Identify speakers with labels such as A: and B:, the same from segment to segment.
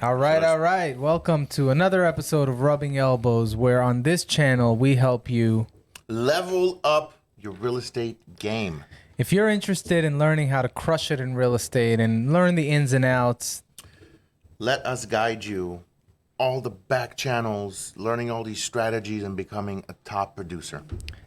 A: All right. Welcome to another episode of Rubbing Elbows, where on this channel we help you
B: level up your real estate game.
A: If you're interested in learning how to crush it in real estate and learn the ins and outs,
B: let us guide you all the back channels, learning all these strategies and becoming a top producer.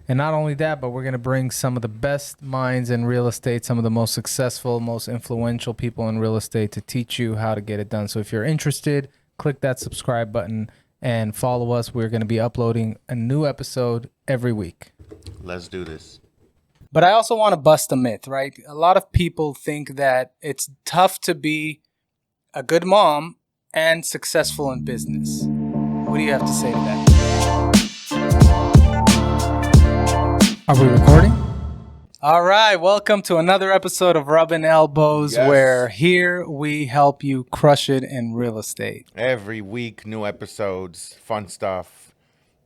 A: And not only that, but we're going to bring some of the best minds in real estate, some of the most successful, most influential people in real estate to teach you how to get it done. So if you're interested, click that subscribe button and follow us. We're going to be uploading a new episode every week.
B: Let's do this.
C: But I also want to bust a myth, right? A lot of people think that it's tough to be a good mom and successful in business. What do you have to say to that? Are we recording? All right. Welcome to another episode of Rubbing Elbows,
B: Yes.
C: where here we help you crush it in real estate.
B: Every week, new episodes, fun stuff,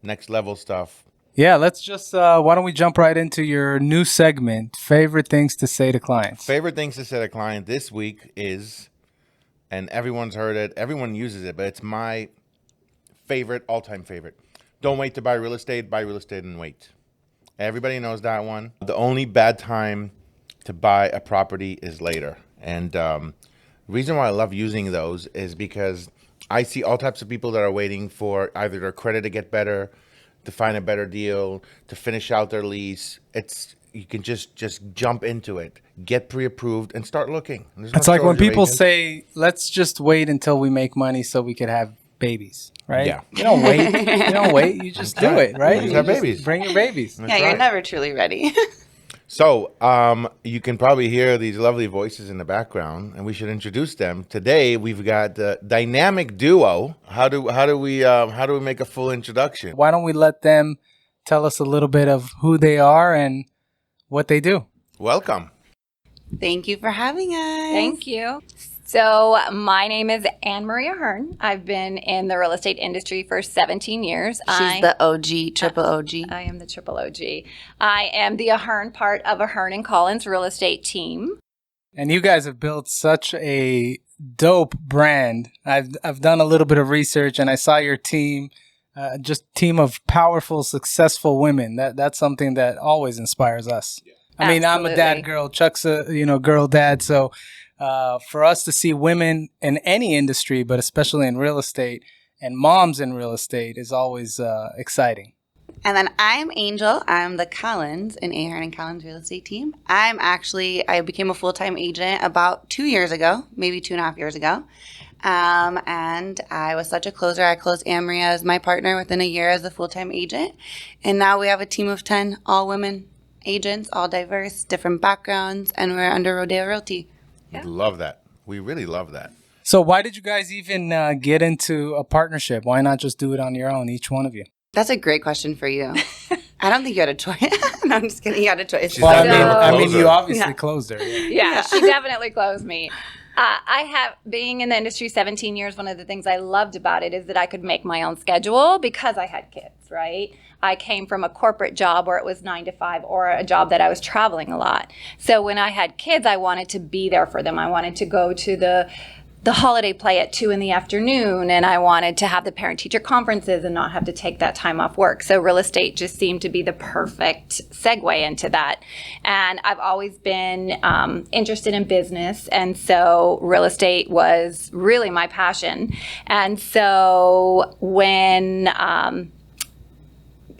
B: next level stuff.
C: Yeah, let's just, why don't we jump right into your new segment, Favorite Things to Say to Clients.
B: Favorite things to say to a client this week is, and everyone's heard it, everyone uses it, but it's my favorite, all-time favorite. Don't wait to buy real estate and wait. Everybody knows that one. The only bad time to buy a property is later. And the reason why I love using those is because I see all types of people that are waiting for either their credit to get better, to find a better deal, to finish out their lease. You can just jump into it, get pre-approved, and start looking.
C: It's like when people say, let's just wait until we make money so we could have babies, right?
B: Yeah.
C: You don't wait. You just do it, right?
B: You just have babies.
C: Bring your babies.
B: That's
D: You're
B: right.
D: never truly ready.
B: So you can probably hear these lovely voices in the background, and we should introduce them. Today we've got the dynamic duo. How do we make a full introduction?
C: Why don't we let them tell us a little bit of who they are and what they do?
B: Welcome.
D: Thank you for having us.
E: Thank you. So my name is Anne Maria Hearn. I've been in the real estate industry for 17 years.
D: She's the OG, triple OG.
E: I am the triple OG. I am the Ahern part of Ahern and Collins real estate team.
C: And you guys have built such a dope brand. I've done a little bit of research, and I saw your team, just team of powerful, successful women. That's something that always inspires us. Yeah. I mean, I'm a dad girl. Chuck's a girl dad. So for us to see women in any industry, but especially in real estate, and moms in real estate is always exciting.
D: And then I'm Angel. I'm the Collins in Ahern and Collins real estate team. I became a full-time agent about 2 years ago, maybe 2.5 years ago. And I was such a closer. I closed Maria as my partner within a year as a full-time agent. And now we have a team of 10 all women agents, all diverse, different backgrounds, and we're under Rodeo Realty.
E: Yeah.
B: Love that. We really love that.
C: So why did you guys even get into a partnership? Why not just do it on your own, each one of you?
D: That's a great question for you. I don't think you had a choice. No, I'm just kidding. You had a choice.
B: She's
C: Well,
B: not
C: I
B: being a
C: mean, you
B: closer.
C: obviously closed her. Yeah.
E: Yeah, she definitely closed me. I have, being in the industry 17 years, one of the things I loved about it is that I could make my own schedule because I had kids, right? I came from a corporate job where it was 9 to 5 or a job that I was traveling a lot. So when I had kids, I wanted to be there for them. I wanted to go to the holiday play at 2 p.m, and I wanted to have the parent-teacher conferences and not have to take that time off work. So real estate just seemed to be the perfect segue into that. And I've always been interested in business, and so real estate was really my passion. And so when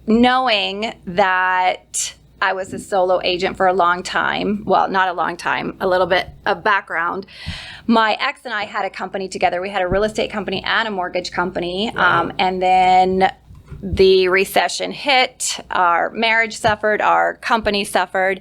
E: knowing that I was a solo agent for a long time. Well, not a long time, a little bit of background. My ex and I had a company together. We had a real estate company and a mortgage company. And then the recession hit, our marriage suffered, our company suffered.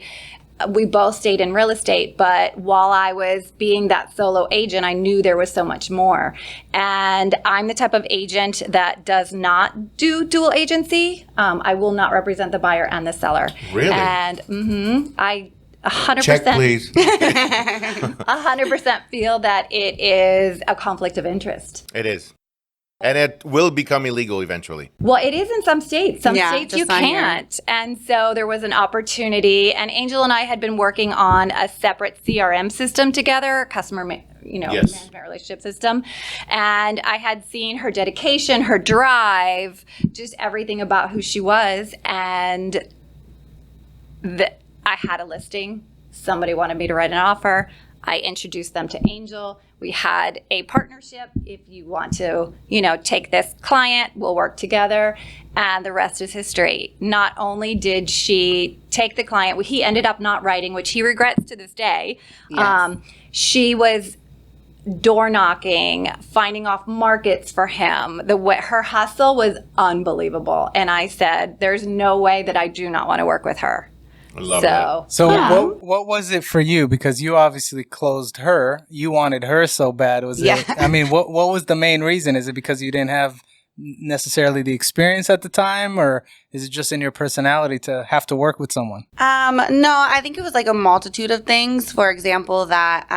E: We both stayed in real estate, but while I was being that solo agent, I knew there was so much more. And I'm the type of agent that does not do dual agency. I will not represent the buyer and the seller.
B: Really?
E: And I 100%.
B: Check, please.
E: 100% feel that it is a conflict of interest.
B: It is. And it will become illegal eventually.
E: Well, it is in some states. Some states you
D: just not here.
E: can't. And so there was an opportunity, and Angel and I had been working on a separate CRM system together, customer
B: Yes.
E: management relationship system. And I had seen her dedication, her drive, just everything about who she was. And I had a listing. Somebody wanted me to write an offer. I introduced them to Angel. We had a partnership. If you want to, take this client, we'll work together. And the rest is history. Not only did she take the client, he ended up not writing, which he regrets to this day.
D: Yes.
E: She was door knocking, finding off markets for him. Her hustle was unbelievable. And I said, there's no way that I do not want to work with her.
B: I love that.
C: So what was it for you? Because you obviously closed her. You wanted her so bad. Was
D: Yeah.
C: it? I mean, what was the main reason? Is it because you didn't have necessarily the experience at the time, or is it just in your personality to have to work with someone?
D: No, I think it was like a multitude of things. For example, that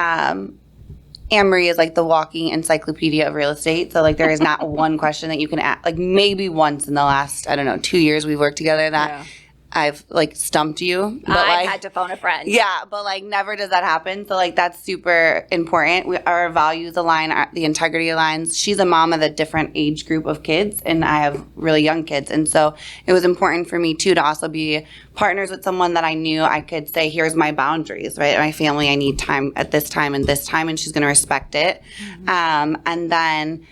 D: Anne-Marie is like the walking encyclopedia of real estate. So like there is not one question that you can ask. Like maybe once in the last, 2 years we've worked together that I've like stumped you. But
E: I
D: like,
E: had to phone a friend.
D: yeah, but like never does that happen. So like that's super important. Our values align, the integrity aligns. She's a mom of a different age group of kids, and I have really young kids. And so it was important for me too to also be partners with someone that I knew I could say, here's my boundaries, right? My family, I need time at this time and this time, and she's going to respect it. And then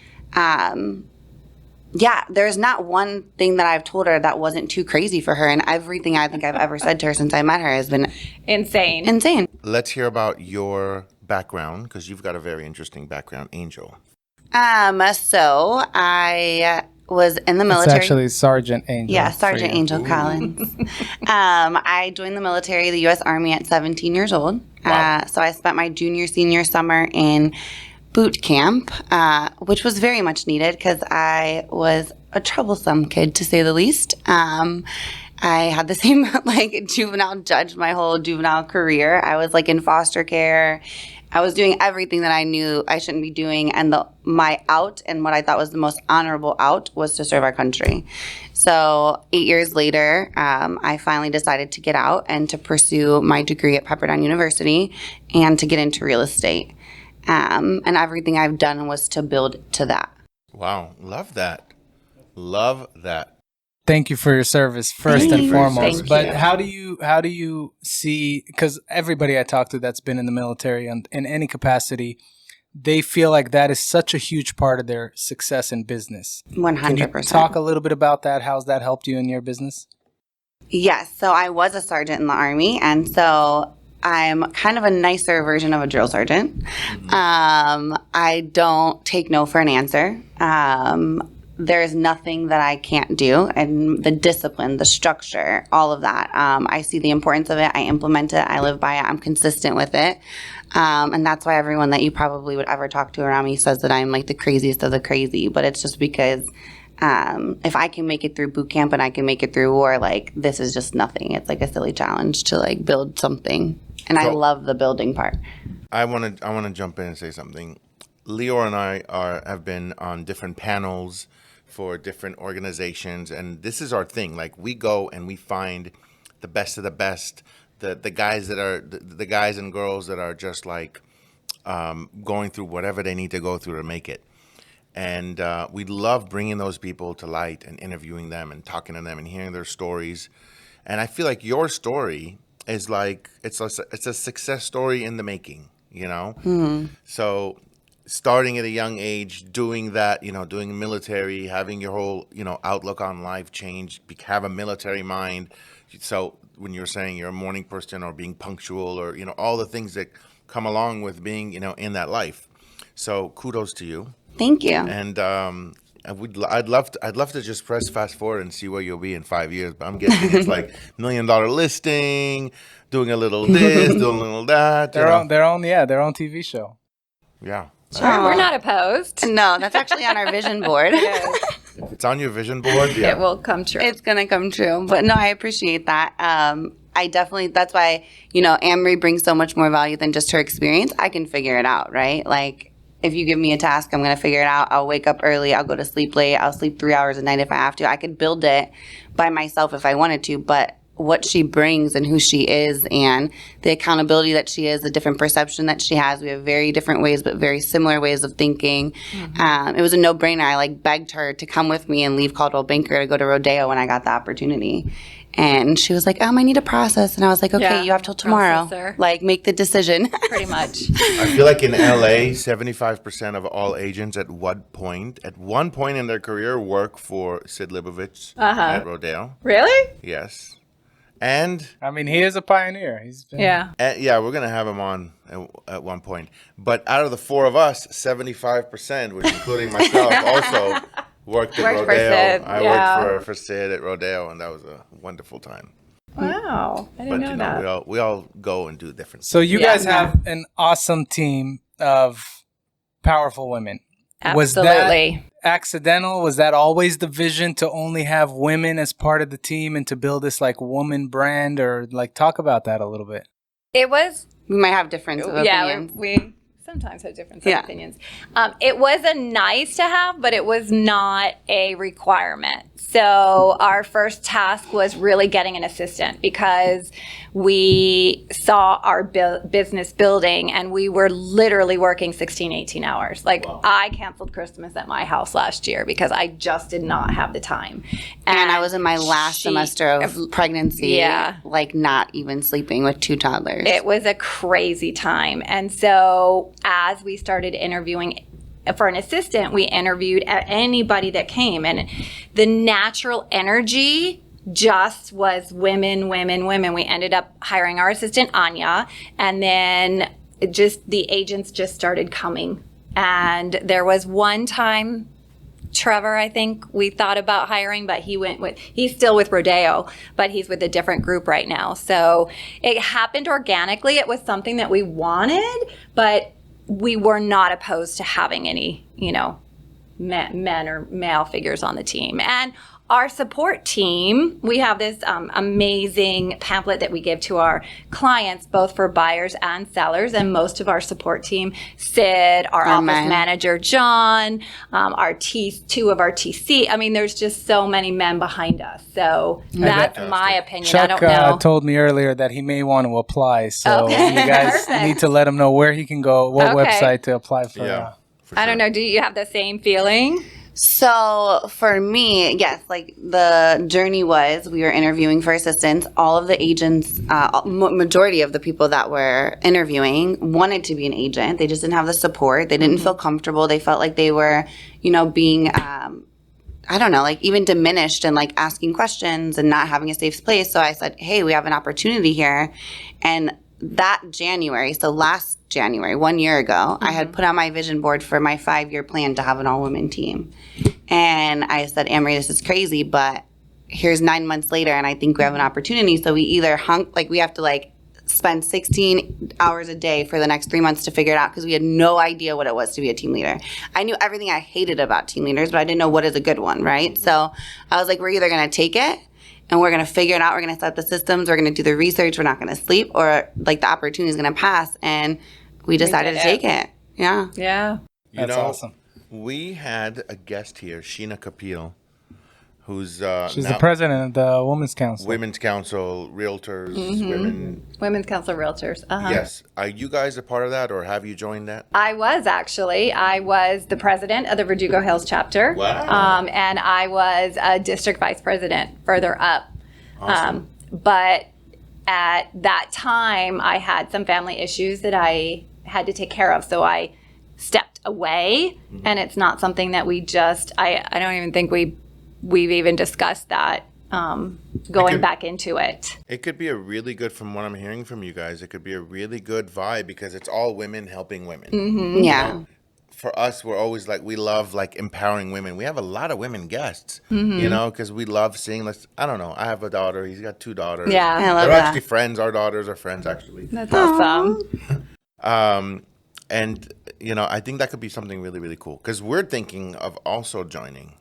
D: yeah, there's not one thing that I've told her that wasn't too crazy for her. And everything I think I've ever said to her since I met her has been
E: Insane.
B: Let's hear about your background, because you've got a very interesting background, Angel.
D: So I was in the
A: It's
D: military.
A: actually Sergeant Angel.
D: Yeah,
A: for
D: Sergeant
A: you.
D: Angel Collins. I joined the military, the U.S. Army, at 17 years old.
B: Wow.
D: So I spent my senior summer in boot camp, which was very much needed because I was a troublesome kid, to say the least. I had the same juvenile judge my whole juvenile career. I was in foster care. I was doing everything that I knew I shouldn't be doing, and my out, and what I thought was the most honorable out, was to serve our country. So 8 years later, I finally decided to get out and to pursue my degree at Pepperdine University and to get into real estate. And everything I've done was to build to that.
B: Wow. Love that. Love that.
C: Thank you for your service first
D: Thank
C: and
D: you.
C: foremost.
D: Thank
C: But
D: you.
C: how do you see, because everybody I talk to that's been in the military in any capacity, they feel like that is such a huge part of their success in business.
D: 100%.
C: Can you talk a little bit about that? How's that helped you in your business?
D: Yes. So I was a sergeant in the Army, and so I'm kind of a nicer version of a drill sergeant. I don't take no for an answer. There's nothing that I can't do, and the discipline, the structure, all of that. I see the importance of it. I implement it. I live by it. I'm consistent with it. And that's why everyone that you probably would ever talk to around me says that I'm the craziest of the crazy. But it's just because if I can make it through boot camp and I can make it through war, this is just nothing. It's a silly challenge to build something. And I love the building part.
B: I want to jump in and say something. Lior and I have been on different panels for different organizations, and this is our thing. We go and we find the best of the best, the guys that are the guys and girls that are just going through whatever they need to go through to make it. And we love bringing those people to light and interviewing them and talking to them and hearing their stories. And I feel like your story is it's a success story in the making, So starting at a young age, doing that, doing military, having your whole, outlook on life change, have a military mind. So when you're saying you're a morning person or being punctual or, all the things that come along with being, in that life. So kudos to you.
D: Thank you.
B: And I'd love to just press fast forward and see where you'll be in 5 years. But I'm guessing it's $1 million listing, doing a little this, doing a little that.
C: Their own TV show.
B: Yeah.
E: We're not opposed.
D: No, that's actually on our vision board.
B: It's on your vision board. Yeah.
E: It will come true.
D: It's going to come true. But no, I appreciate that. I definitely, that's why, Anne-Marie brings so much more value than just her experience. I can figure it out, right? If you give me a task, I'm going to figure it out. I'll wake up early. I'll go to sleep late. I'll sleep 3 hours a night if I have to. I could build it by myself if I wanted to. But what she brings and who she is and the accountability that she is, the different perception that she has. We have very different ways, but very similar ways of thinking. It was a no-brainer. I begged her to come with me and leave Caldwell Banker to go to Rodeo when I got the opportunity. And she was like, I need a process. And I was like, okay,
E: Yeah,
D: you have till tomorrow.
E: processor.
D: Make the decision.
E: Pretty much.
B: I feel like in LA, 75% of all agents at one point in their career work for Sid Libovich at Rodeo.
E: Really?
B: Yes. And
C: I mean, he is a pioneer. He's been,
E: Yeah.
B: yeah, we're going to have him on at one point. But out of the four of us, 75%, which including myself, also worked at
E: Worked for
B: Rodeo.
E: Sid,
B: I
E: yeah.
B: worked for Sid at Rodeo, and that was a wonderful time.
E: Wow. I didn't
B: But,
E: know that.
B: we all go and do different
C: So you
E: Yeah.
C: guys have an awesome team of powerful women. Was that
E: Absolutely.
C: accidental? Was that always the vision to only have women as part of the team and to build this woman brand, or talk about that a little bit?
E: It was
D: We might have different opinions.
E: we sometimes have different
D: Yeah.
E: opinions. It was a nice to have, but it was not a requirement. So our first task was really getting an assistant because we saw our business building and we were literally working 16, 18 hours. I canceled Christmas at my house last year because I just did not have the time.
D: And I was in my last semester of pregnancy,
E: Yeah.
D: not even sleeping with 2 toddlers.
E: It was a crazy time. And so as we started interviewing for an assistant, we interviewed anybody that came. And the natural energy just was women, women, women. We ended up hiring our assistant, Anya. And then the agents just started coming. And there was one time, Trevor, I think we thought about hiring, but he's still with Rodeo, but he's with a different group right now. So it happened organically. It was something that we wanted, but we were not opposed to having any, men or male figures on the team. And our support team, we have this amazing pamphlet that we give to our clients, both for buyers and sellers. And most of our support team, Sid, our office manager, John, two of our TC. I mean, there's just so many men behind us. So that's my opinion.
C: Chuck
E: I don't know.
C: told me earlier that he may want to apply. So
E: Okay.
C: you guys
E: Perfect.
C: need to let him know where he can go, what
E: Okay.
C: website to apply for.
B: Yeah. For
E: I don't
B: sure.
E: know. Do you have the same feeling?
D: So for me, yes, the journey was we were interviewing for assistants. All of the agents, majority of the people that were interviewing wanted to be an agent. They just didn't have the support. They didn't feel comfortable. They felt like they were, being, even diminished and asking questions and not having a safe place. So I said, hey, we have an opportunity here. And that January, so last January, 1 year ago, I had put on my vision board for my 5-year plan to have an all-women team. And I said, Amory, this is crazy, but here's 9 months later, and I think we have an opportunity. So we either we have to spend 16 hours a day for the next 3 months to figure it out because we had no idea what it was to be a team leader. I knew everything I hated about team leaders, but I didn't know what is a good one, right? So I was like, we're either going to take it and we're going to figure it out. We're going to set the systems. We're going to do the research. We're not going to sleep, or the opportunity is going to pass. And we decided to take it. Yeah.
E: Yeah.
C: That's awesome.
B: We had a guest here, Sheena Kapil, who's
C: She's
B: now
C: the president of the Women's Council.
B: Women's Council, Realtors, Women.
E: Women's Council Realtors.
B: Yes. Are you guys a part of that, or have you joined that?
E: I was actually. I was the president of the Verdugo Hills chapter.
B: Wow.
E: And I was a district vice president further up.
B: Awesome.
E: But at that time, I had some family issues that I had to take care of. So I stepped away. And it's not something that we just, I don't even think we've even discussed that going back into it.
B: It could be a really good, from what I'm hearing from you guys, it could be a really good vibe because it's all women helping women.
D: Yeah.
B: For us, we're always we love empowering women. We have a lot of women guests, because we love seeing I don't know. I have a daughter. He's got 2 daughters.
E: Yeah.
D: I love
B: They're
D: that.
B: actually friends. Our daughters are friends, actually.
E: That's awesome.
B: And, I think that could be something really, really cool because we're thinking of also joining.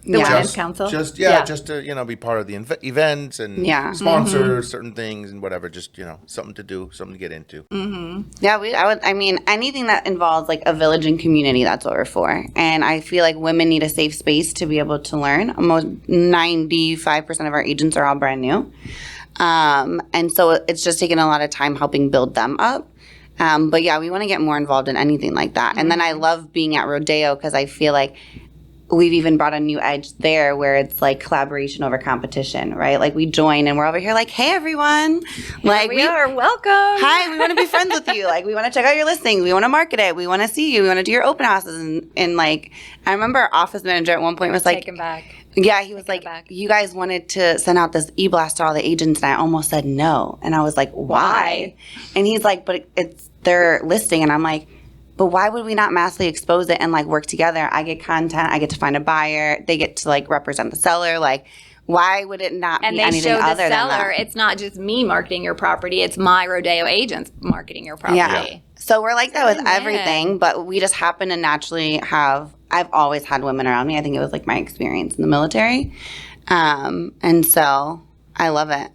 E: The
D: Yeah.
E: Women's Council.
B: Just to be part of the events and sponsor certain things and whatever. Just something to do, something to get into.
D: Yeah, anything that involves a village and community, that's what we're for. And I feel like women need a safe space to be able to learn. Almost 95% of our agents are all brand new. And so it's just taken a lot of time helping build them up. But yeah, we want to get more involved in anything like that. And then I love being at Rodeo because I feel like we've even brought a new edge there where it's like collaboration over competition, right? Like we join and we're over here like, hey, everyone. Like
E: we are welcome.
D: Hi, we want to be friends with you. Like we want to check out your listings. We want to market it. We want to see you. We want to do your open houses. And like, I remember our office manager at one point was like,
E: Take him back.
D: yeah, he was
E: Take it
D: like,
E: back.
D: you guys wanted to send out this e-blast to all the agents, and I almost said no. And I was like, why? And he's like, but it's their listing. And I'm like, but why would we not massively expose it and like work together? I get content, I get to find a buyer, they get to like represent the seller. Like, why would it not
E: And
D: be
E: they
D: anything
E: show the
D: other than
E: seller,
D: that?
E: it's not just me marketing your property, it's my Rodeo agents marketing your property.
D: Yeah. So we're like that with
E: Amen.
D: everything, but we just happen to naturally have, I've always had women around me. I think it was like my experience in the military. And so I love it.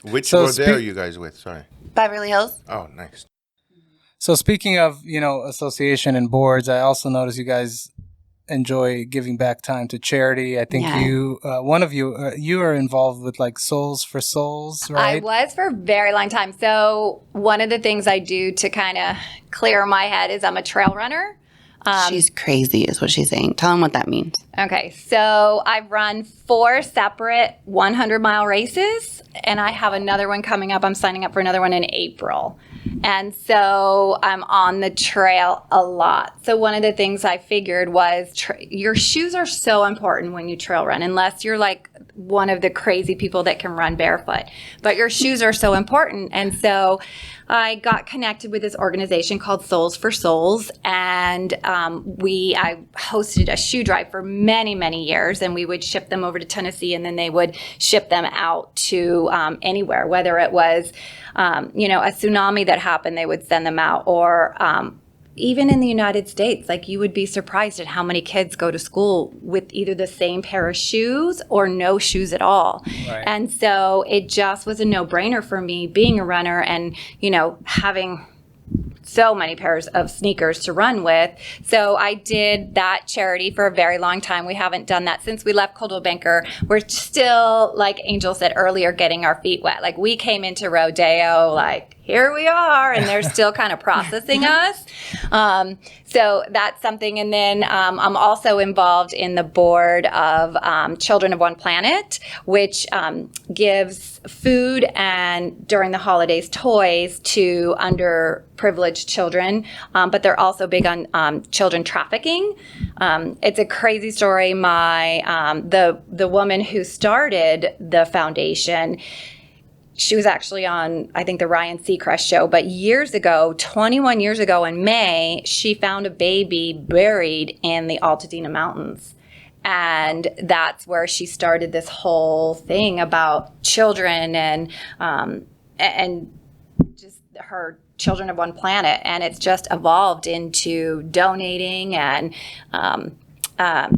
B: Which
C: So
B: rodeo are you guys with? Sorry.
D: Beverly Hills.
B: Oh, nice.
C: So speaking of, association and boards, I also notice you guys enjoy giving back time to charity. I think
D: Yeah.
C: you are involved with like Souls for Souls,
E: I
C: right?
E: was for a very long time. So one of the things I do to kind of clear my head is I'm a trail runner.
D: She's crazy is what she's saying. Tell them what that means.
E: Okay, so I've run 4 separate 100-mile races, and I have another one coming up. I'm signing up for another one in April. And so I'm on the trail a lot. So one of the things I figured was your shoes are so important when you trail run, unless you're like one of the crazy people that can run barefoot. But your shoes are so important. And so I got connected with this organization called Souls for Souls, and I hosted a shoe drive for many, many years, and we would ship them over to Tennessee, and then they would ship them out to anywhere, whether it was, a tsunami that happened, they would send them out, or even in the United States, like you would be surprised at how many kids go to school with either the same pair of shoes or no shoes at all.
C: Right.
E: And so it just was a no-brainer for me being a runner and, having so many pairs of sneakers to run with. So I did that charity for a very long time. We haven't done that since we left Coldwell Banker. We're still, like Angel said earlier, getting our feet wet. Like we came into Rodeo, like here we are, and they're still kind of processing us. So that's something. And then I'm also involved in the board of Children of One Planet, which gives food and during the holidays toys to underprivileged children, but they're also big on children trafficking. It's a crazy story. The woman who started the foundation, she was actually on, I think, the Ryan Seacrest show, but years ago, 21 years ago in May, she found a baby buried in the Altadena Mountains. And that's where she started this whole thing about children and just her Children of One Planet. And it's just evolved into donating and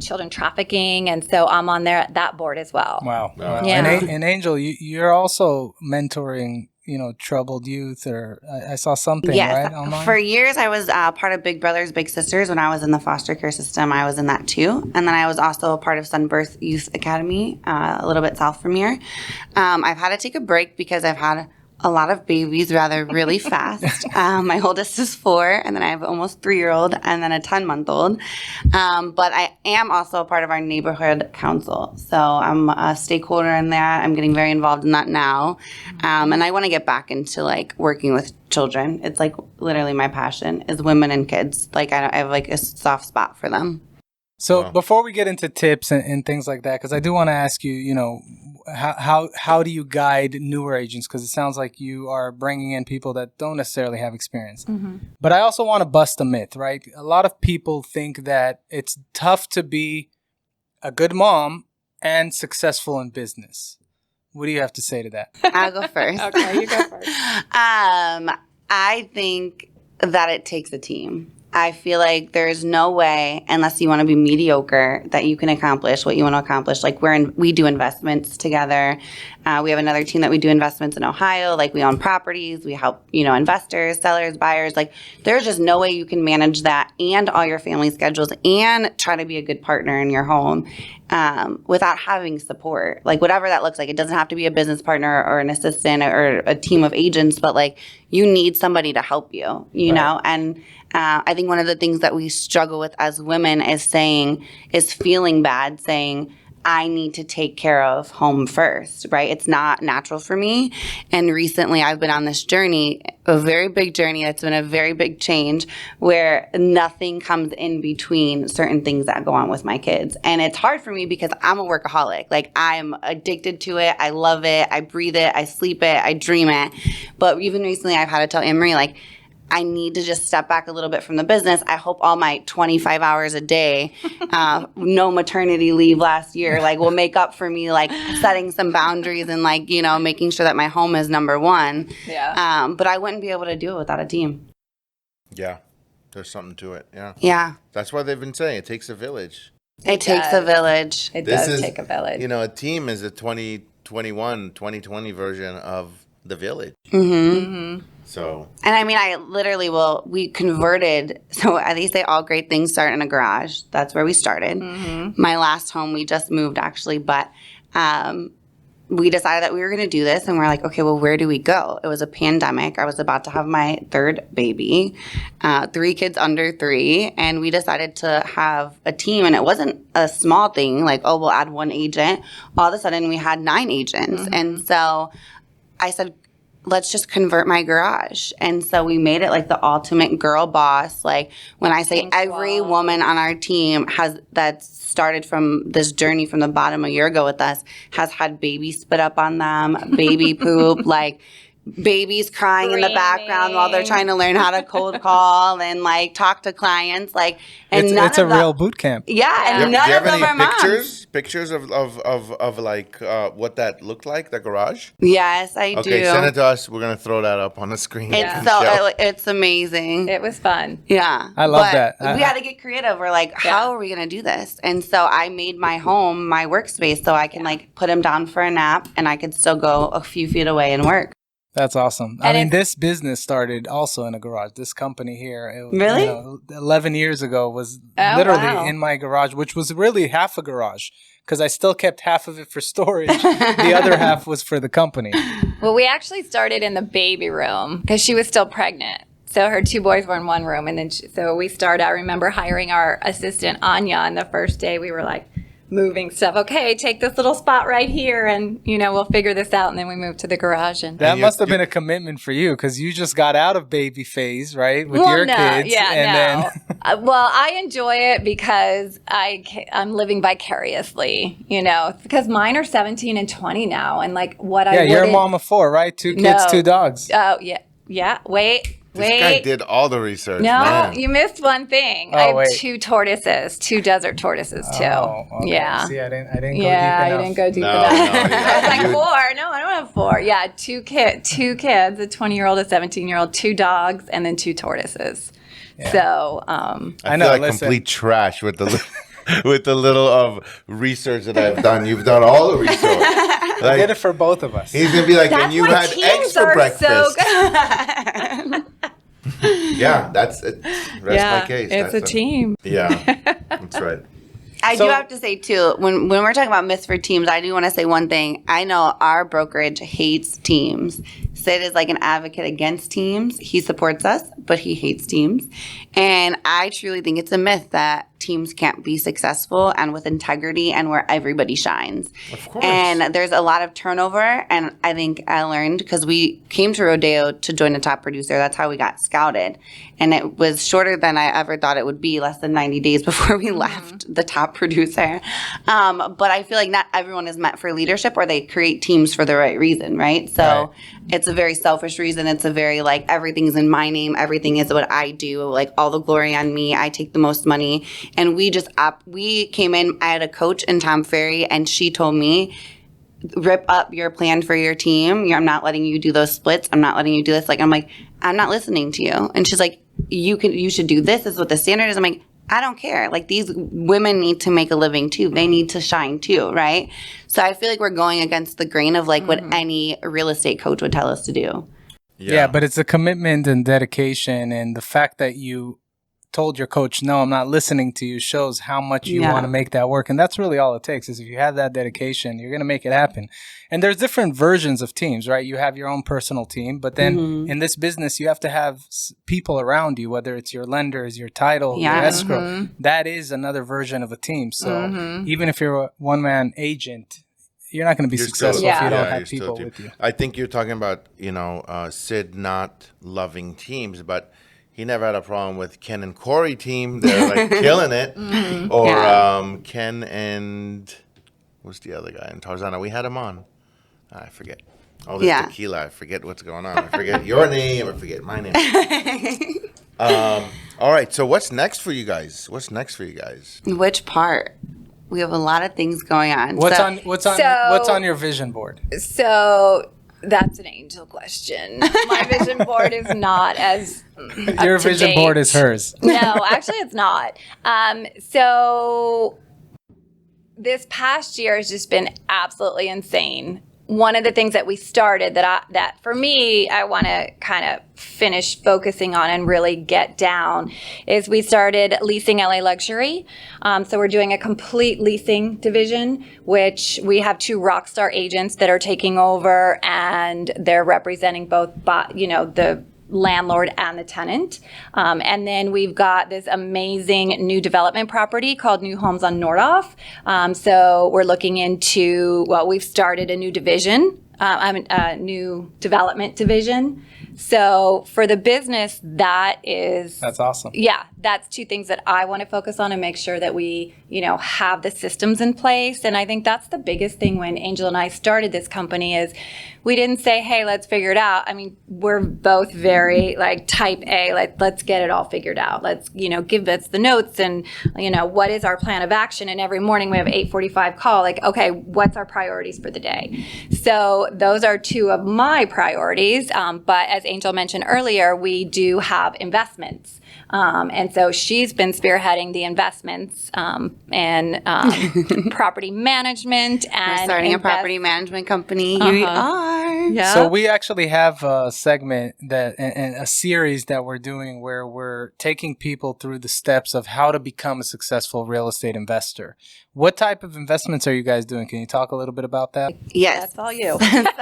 E: children trafficking, and so I'm on that board as well.
C: Wow.
E: Yeah.
C: And Angel, you're also mentoring, troubled youth, or I saw something,
D: Yes.
C: right, online?
D: For years, I was part of Big Brothers Big Sisters. When I was in the foster care system, I was in that too. And then I was also a part of Sunbirth Youth Academy, a little bit south from here. I've had to take a break because I've had a lot of babies rather really fast. My oldest is 4, and then I have almost 3-year-old, and then a 10-month-old. But I am also a part of our neighborhood council. So I'm a stakeholder in that. I'm getting very involved in that now. And I want to get back into like working with children. It's like literally my passion is women and kids. Like I have like a soft spot for them.
C: So
B: Wow.
C: before we get into tips and things like that, because I do want to ask you, how do you guide newer agents? Because it sounds like you are bringing in people that don't necessarily have experience.
E: Mm-hmm.
C: But I also want to bust a myth, right? A lot of people think that it's tough to be a good mom and successful in business. What do you have to say to that?
D: I'll go first.
E: Okay, you go first.
D: I think that it takes a team. I feel like there's no way, unless you want to be mediocre, that you can accomplish what you want to accomplish. Like we do investments together. We have another team that we do investments in Ohio. Like we own properties. We help, investors, sellers, buyers. Like there's just no way you can manage that and all your family schedules and try to be a good partner in your home without having support. Like whatever that looks like. It doesn't have to be a business partner or an assistant or a team of agents, but like you need somebody to help you, know? And I think one of the things that we struggle with as women is feeling bad, saying, I need to take care of home first, right? It's not natural for me. And recently I've been on this journey, a very big journey. It's been a very big change where nothing comes in between certain things that go on with my kids. And it's hard for me because I'm a workaholic. Like I'm addicted to it. I love it. I breathe it. I sleep it. I dream it. But even recently I've had to tell Emery, like, I need to just step back a little bit from the business. I hope all my 25 hours a day, no maternity leave last year, like will make up for me, like setting some boundaries and like, making sure that my home is number one.
E: Yeah.
D: But I wouldn't be able to do it without a team.
B: Yeah. There's something to it. Yeah.
D: Yeah.
B: That's why they've been saying it takes a village.
D: It takes a village.
E: It
B: This
E: does
B: is,
E: take a village.
B: A team is a 2020 version of the village. So.
D: And I mean, we converted. So they say all great things start in a garage. That's where we started. My last home, we just moved actually, but we decided that we were going to do this. And we're like, okay, well, where do we go? It was a pandemic. I was about to have my third baby, 3 kids under 3. And we decided to have a team. And it wasn't a small thing like, oh, we'll add 1 agent. All of a sudden, we had 9 agents. And so I said, let's just convert my garage. And so we made it like the ultimate girl boss. Like when I say every woman on our team that started from this journey from the bottom a year ago with us has had baby spit up on them, baby poop, like babies crying in the background while they're trying to learn how to cold call and like talk to clients. Like, and
C: it's a real boot camp.
D: Yeah, and none of them are moms.
B: Pictures of like what that looked like, the garage?
D: Yes, I do.
B: Okay, send it to us. We're gonna throw that up on the screen.
D: It's amazing.
E: It was fun.
D: Yeah,
C: I love that.
D: We had to get creative. We're like, how are we gonna do this? And so I made my home my workspace so I can like put him down for a nap and I could still go a few feet away and work.
C: That's awesome. I mean, this business started also in a garage. This company here,
D: really?
C: 11 years ago was literally in my garage, which was really half a garage because I still kept half of it for storage. The other half was for the company.
E: Well, we actually started in the baby room because she was still pregnant. So her 2 boys were in one room. And then so we started, I remember hiring our assistant, Anya, and the first day we were like, moving stuff. Okay, take this little spot right here and, we'll figure this out. And then we moved to the garage. And
C: that must have been a commitment for you because you just got out of baby phase, right? With your kids.
E: Yeah, well, I enjoy it because I'm living vicariously, because mine are 17 and 20 now. And like
C: you're a mom of 4, right? 2 kids, 2 dogs.
E: Oh, yeah. Yeah. Wait.
B: This guy did all the research.
E: No,
B: man.
E: You missed one thing. I have 2 tortoises, 2 desert tortoises too.
C: Oh, okay.
E: Yeah.
C: See, I didn't go deep enough.
E: Yeah, you didn't go deep enough. I was like 4. No, I don't have 4. Yeah, 2 kids, a 20-year-old, a 17-year-old, 2 dogs, and then 2 tortoises. Yeah. So
B: I know, feel like complete trash with the with the little of research that I've done. You've done all the research.
C: I did it for both of us.
B: He's gonna be like, and you had eggs for breakfast.
E: So good.
B: Yeah, that's it. Rest my case.
E: It's a team.
B: Yeah, that's right.
D: I do have to say, too, when we're talking about myths for teams, I do want to say one thing. I know our brokerage hates teams. Sid is like an advocate against teams. He supports us, but he hates teams. And I truly think it's a myth that teams can't be successful and with integrity and where everybody shines.
B: Of course.
D: And there's a lot of turnover. And I think I learned because we came to Rodeo to join a top producer. That's how we got scouted. And it was shorter than I ever thought it would be, less than 90 days before we left the top producer. But I feel like not everyone is meant for leadership or they create teams for the right reason, right? So it's a very selfish reason. It's a very like everything's in my name. Everything is what I do. Like all the glory on me. I take the most money. And we came in, I had a coach in Tom Ferry and she told me, rip up your plan for your team. I'm not letting you do those splits. I'm not letting you do this. Like, I'm like, I'm not listening to you. And she's like, you should do this. This is what the standard is. I'm like, I don't care. Like, these women need to make a living too. They need to shine too, right? So I feel like we're going against the grain of like what any real estate coach would tell us to do.
C: Yeah, but it's a commitment and dedication, and the fact that you told your coach, no, I'm not listening to you, shows how much you want to make that work. And that's really all it takes, is if you have that dedication, you're going to make it happen. And there's different versions of teams, right? You have your own personal team, but then in this business, you have to have people around you, whether it's your lenders, your title, your escrow. That is another version of a team. So even if you're a one-man agent, you're not going to be successful if you don't have people with you.
B: I think you're talking about, Sid not loving teams, but he never had a problem with Ken and Corey team. They're like killing it. Or Ken and what's the other guy in Tarzana? We had him on. I forget. All this tequila. I forget what's going on. I forget your name. I forget my name. All right. So what's next for you guys?
D: Which part? We have a lot of things going on.
C: What's on your vision board?
E: So that's an Angel question. My vision board is not as
C: your vision board is hers.
E: No, actually, it's not. So this past year has just been absolutely insane. One of the things that we started that for me, I want to kind of finish focusing on and really get down is we started leasing LA Luxury. So we're doing a complete leasing division, which we have 2 rock star agents that are taking over, and they're representing both, the landlord and the tenant. And then we've got this amazing new development property called New Homes on Nordhoff. So we're looking into, we've started a new division, a new development division. So for the business, that's
C: awesome.
E: Yeah, that's 2 things that I want to focus on and make sure that we, have the systems in place. And I think that's the biggest thing when Angel and I started this company is we didn't say, hey, let's figure it out. I mean, we're both very like type A, like let's get it all figured out. Let's, give us the notes and, what is our plan of action? And every morning we have 8:45 call, like, okay, what's our priorities for the day? So those are 2 of my priorities. But as Angel mentioned earlier, we do have investments. And so she's been spearheading the investments and property management. And
D: we're starting a property management company. Here we are.
E: Yeah.
C: So we actually have a segment and a series that we're doing where we're taking people through the steps of how to become a successful real estate investor. What type of investments are you guys doing? Can you talk a little bit about that?
D: Yes.
E: That's all you.
D: So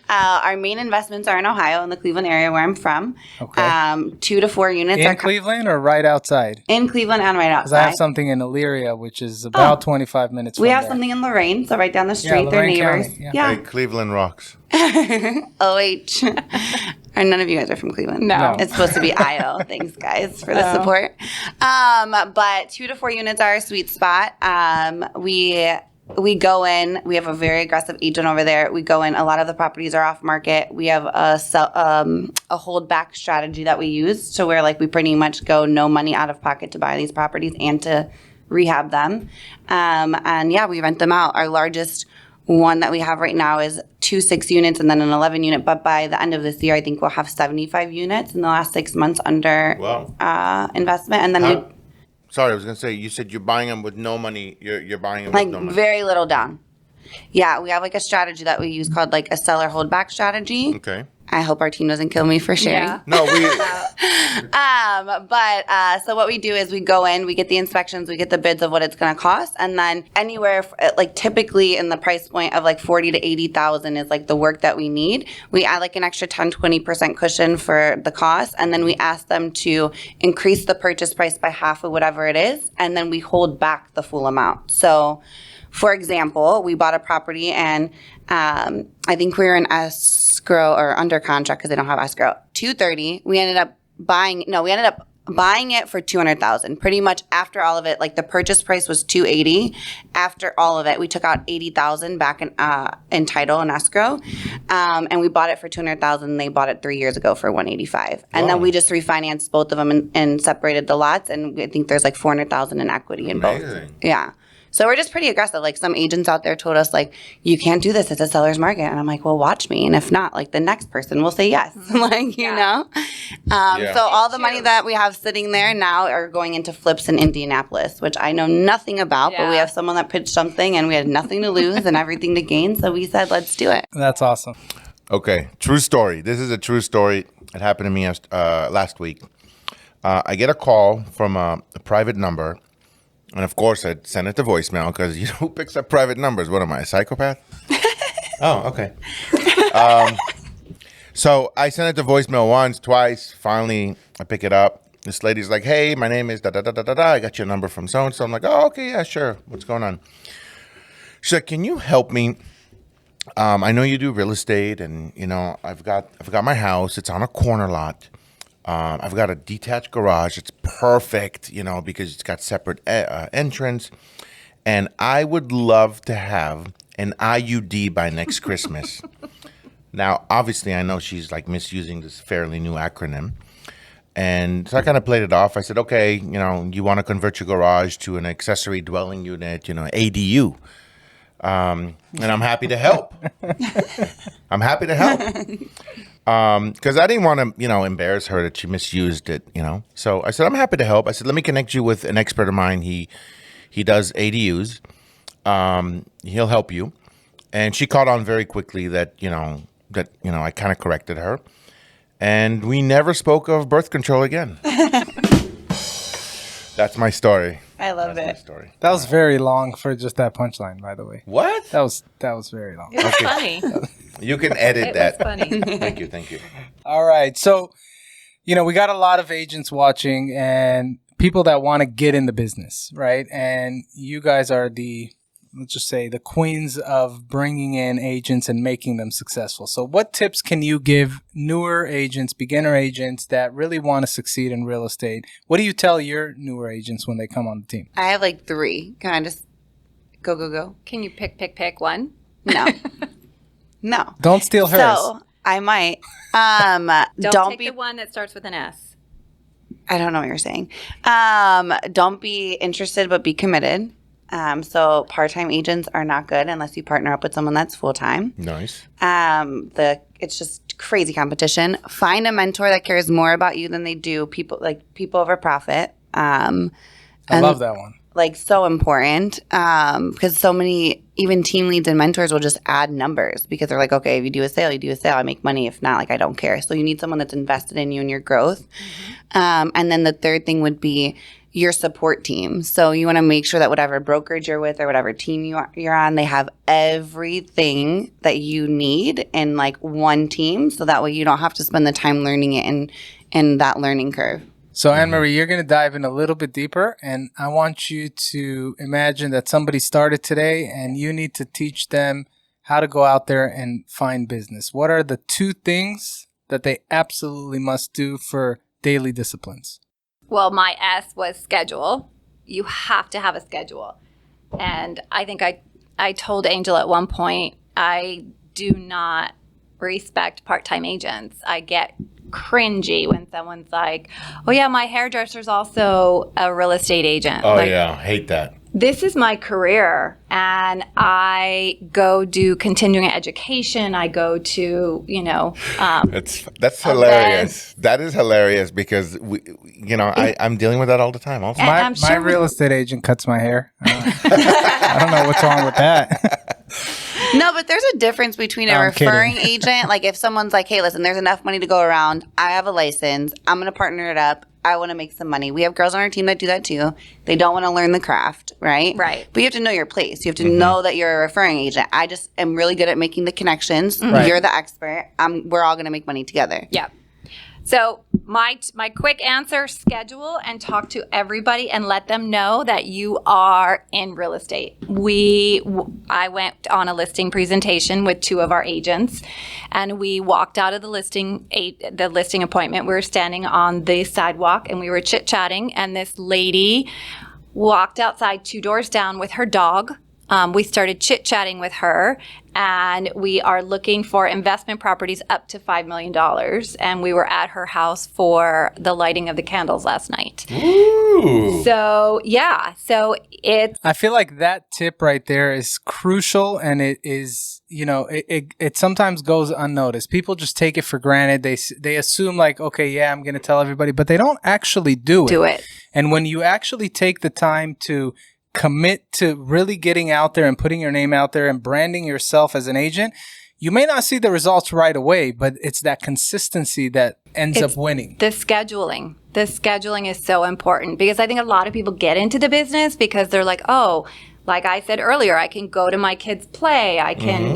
D: our main investments are in Ohio, in the Cleveland area where I'm from.
C: Okay.
D: 2 to 4 units.
C: In Cleveland or right outside?
D: In Cleveland and right outside.
C: Because I have something in Elyria, which is about 25 minutes from
D: We have
C: there.
D: something in Lorraine, so right down the street. They're
C: Lorraine
D: neighbors.
C: County,
B: Hey, Cleveland rocks.
D: OH. And none of you guys are from Cleveland.
E: No.
D: It's supposed to be IO. Thanks, guys, for the support. But 2 to 4 units are our sweet spot. We go in. We have a very aggressive agent over there. We go in. A lot of the properties are off market. We have a hold back strategy that we use to where like we pretty much go no money out of pocket to buy these properties and to rehab them. We rent them out. Our largest one that we have right now is 2 6 units and then an 11 unit. But by the end of this year, I think we'll have 75 units in the last 6 months under investment. And then
B: Sorry, I was going to say, you said you're buying them with no money. You're buying them
D: like
B: with no money.
D: very little down. Yeah, we have like a strategy that we use called like a seller holdback strategy.
B: Okay.
D: I hope our team doesn't kill me for sharing.
E: Yeah.
B: No, we.
D: So what we do is we go in, we get the inspections, we get the bids of what it's going to cost, and then anywhere like typically in the price point of like 40 to 80,000 is like the work that we need. We add like an extra 10-20% cushion for the cost, and then we ask them to increase the purchase price by half of whatever it is, and then we hold back the full amount. So, for example, we bought a property and I think we were in escrow or under contract because they don't have escrow. $230,000. We ended up buying it for $200,000. Pretty much after all of it, like the purchase price was $280,000. After all of it, we took out $80,000 back in title and escrow, and we bought it for $200,000. They bought it 3 years ago for $185,000, and then we just refinanced both of them and separated the lots. And I think there's like $400,000 in equity in both.
B: Amazing.
D: Yeah. So we're just pretty aggressive. Like some agents out there told us like, you can't do this. It's a seller's market. And I'm like, well, watch me. And if not, like the next person will say yes. Like, you know?
B: Yeah.
D: So all the money that we have sitting there now are going into flips in Indianapolis, which I know nothing about, but we
E: Yeah.
D: have someone that pitched something and we had nothing to lose and everything to gain. So we said, let's do it.
C: That's awesome.
B: Okay, true story. This is a true story. It happened to me last week. I get a call from a private number. And of course, I'd send it to voicemail because who picks up private numbers? What am I, a psychopath? Oh, okay. So I sent it to voicemail once, twice. Finally, I pick it up. This lady's like, hey, my name is da-da-da-da-da. I got your number from so-and-so. I'm like, oh, okay, yeah, sure. What's going on? She's like, can you help me? I know you do real estate and, I've got my house. It's on a corner lot. I've got a detached garage. It's perfect, because it's got separate entrance. And I would love to have an IUD by next Christmas. Now, obviously, I know she's like misusing this fairly new acronym. And so I kind of played it off. I said, okay, you want to convert your garage to an accessory dwelling unit, ADU. And I'm happy to help. I'm happy to help. Because I didn't want to, embarrass her that she misused it, So I said, I'm happy to help. I said, let me connect you with an expert of mine. He does ADUs. He'll help you. And she caught on very quickly that, I kind of corrected her. And we never spoke of birth control again. That's my story.
D: I love
B: That's my
D: it.
B: story.
C: That was very long for just that punchline, by the way.
B: What?
C: That was very long.
E: It was funny.
B: You can edit
E: It
B: that.
E: was funny.
B: Thank you.
C: All right. So, we got a lot of agents watching and people that want to get in the business, right? And you guys are let's just say, the queens of bringing in agents and making them successful. So what tips can you give newer agents, beginner agents that really want to succeed in real estate? What do you tell your newer agents when they come on the team?
D: I have like 3. Can I just go?
E: Can you pick one?
D: No. No.
C: Don't steal hers.
D: So I might.
E: Don't take
D: be.
E: the one that starts with an S.
D: I don't know what you're saying. Don't be interested, but be committed. So part-time agents are not good unless you partner up with someone that's full-time.
B: Nice.
D: It's just crazy competition. Find a mentor that cares more about you than they do people over profit.
C: I love that one.
D: Like so important because so many even team leads and mentors will just add numbers because they're like, okay, if you do a sale, I make money. If not, like I don't care. So you need someone that's invested in you and your growth. And then the third thing would be your support team. So you want to make sure that whatever brokerage you're with or whatever team you're on, they have everything that you need in like one team. So that way you don't have to spend the time learning it in that learning curve.
C: So Anne-Marie, you're going to dive in a little bit deeper, and I want you to imagine that somebody started today and you need to teach them how to go out there and find business. What are the 2 things that they absolutely must do for daily disciplines?
E: Well, my S was schedule. You have to have a schedule. And I think I told Angel at one point, I do not respect part-time agents. I get cringy when someone's like, oh yeah, my hairdresser's also a real estate agent.
B: Oh,
E: Like,
B: yeah. Hate that.
E: this is my career, and I go do continuing education. I go to,
B: That's hilarious. That is hilarious because I'm dealing with that all the time. Also,
E: And
C: My
E: I'm sure
C: real estate agent cuts my hair. I don't know what's wrong with that.
D: No, but there's a difference between a
C: I'm
D: referring
C: kidding.
D: agent. Like if someone's like, hey, listen, there's enough money to go around. I have a license. I'm going to partner it up. I want to make some money. We have girls on our team that do that too. They don't want to learn the craft, right?
E: Right.
D: But you have to know your place. You have to know that you're a referring agent. I just am really good at making the connections.
C: Right.
D: You're the expert. We're all going to make money together.
E: Yeah. So my quick answer, schedule and talk to everybody and let them know that you are in real estate. I went on a listing presentation with 2 of our agents, and we walked out of the listing appointment. We were standing on the sidewalk and we were chit-chatting, and this lady walked outside 2 doors down with her dog. we started chit-chatting with her, and we are looking for investment properties up to $5 million. And we were at her house for the lighting of the candles last night.
B: Ooh.
E: So, yeah. So it's
C: I feel like that tip right there is crucial, and it is, it sometimes goes unnoticed. People just take it for granted. They assume like, okay, yeah, I'm going to tell everybody, but they don't actually do it. And when you actually take the time to commit to really getting out there and putting your name out there and branding yourself as an agent, you may not see the results right away, but it's that consistency that ends up winning.
E: The scheduling. The scheduling is so important, because I think a lot of people get into the business because they're like, oh, like I said earlier, I can go to my kids' play. I can,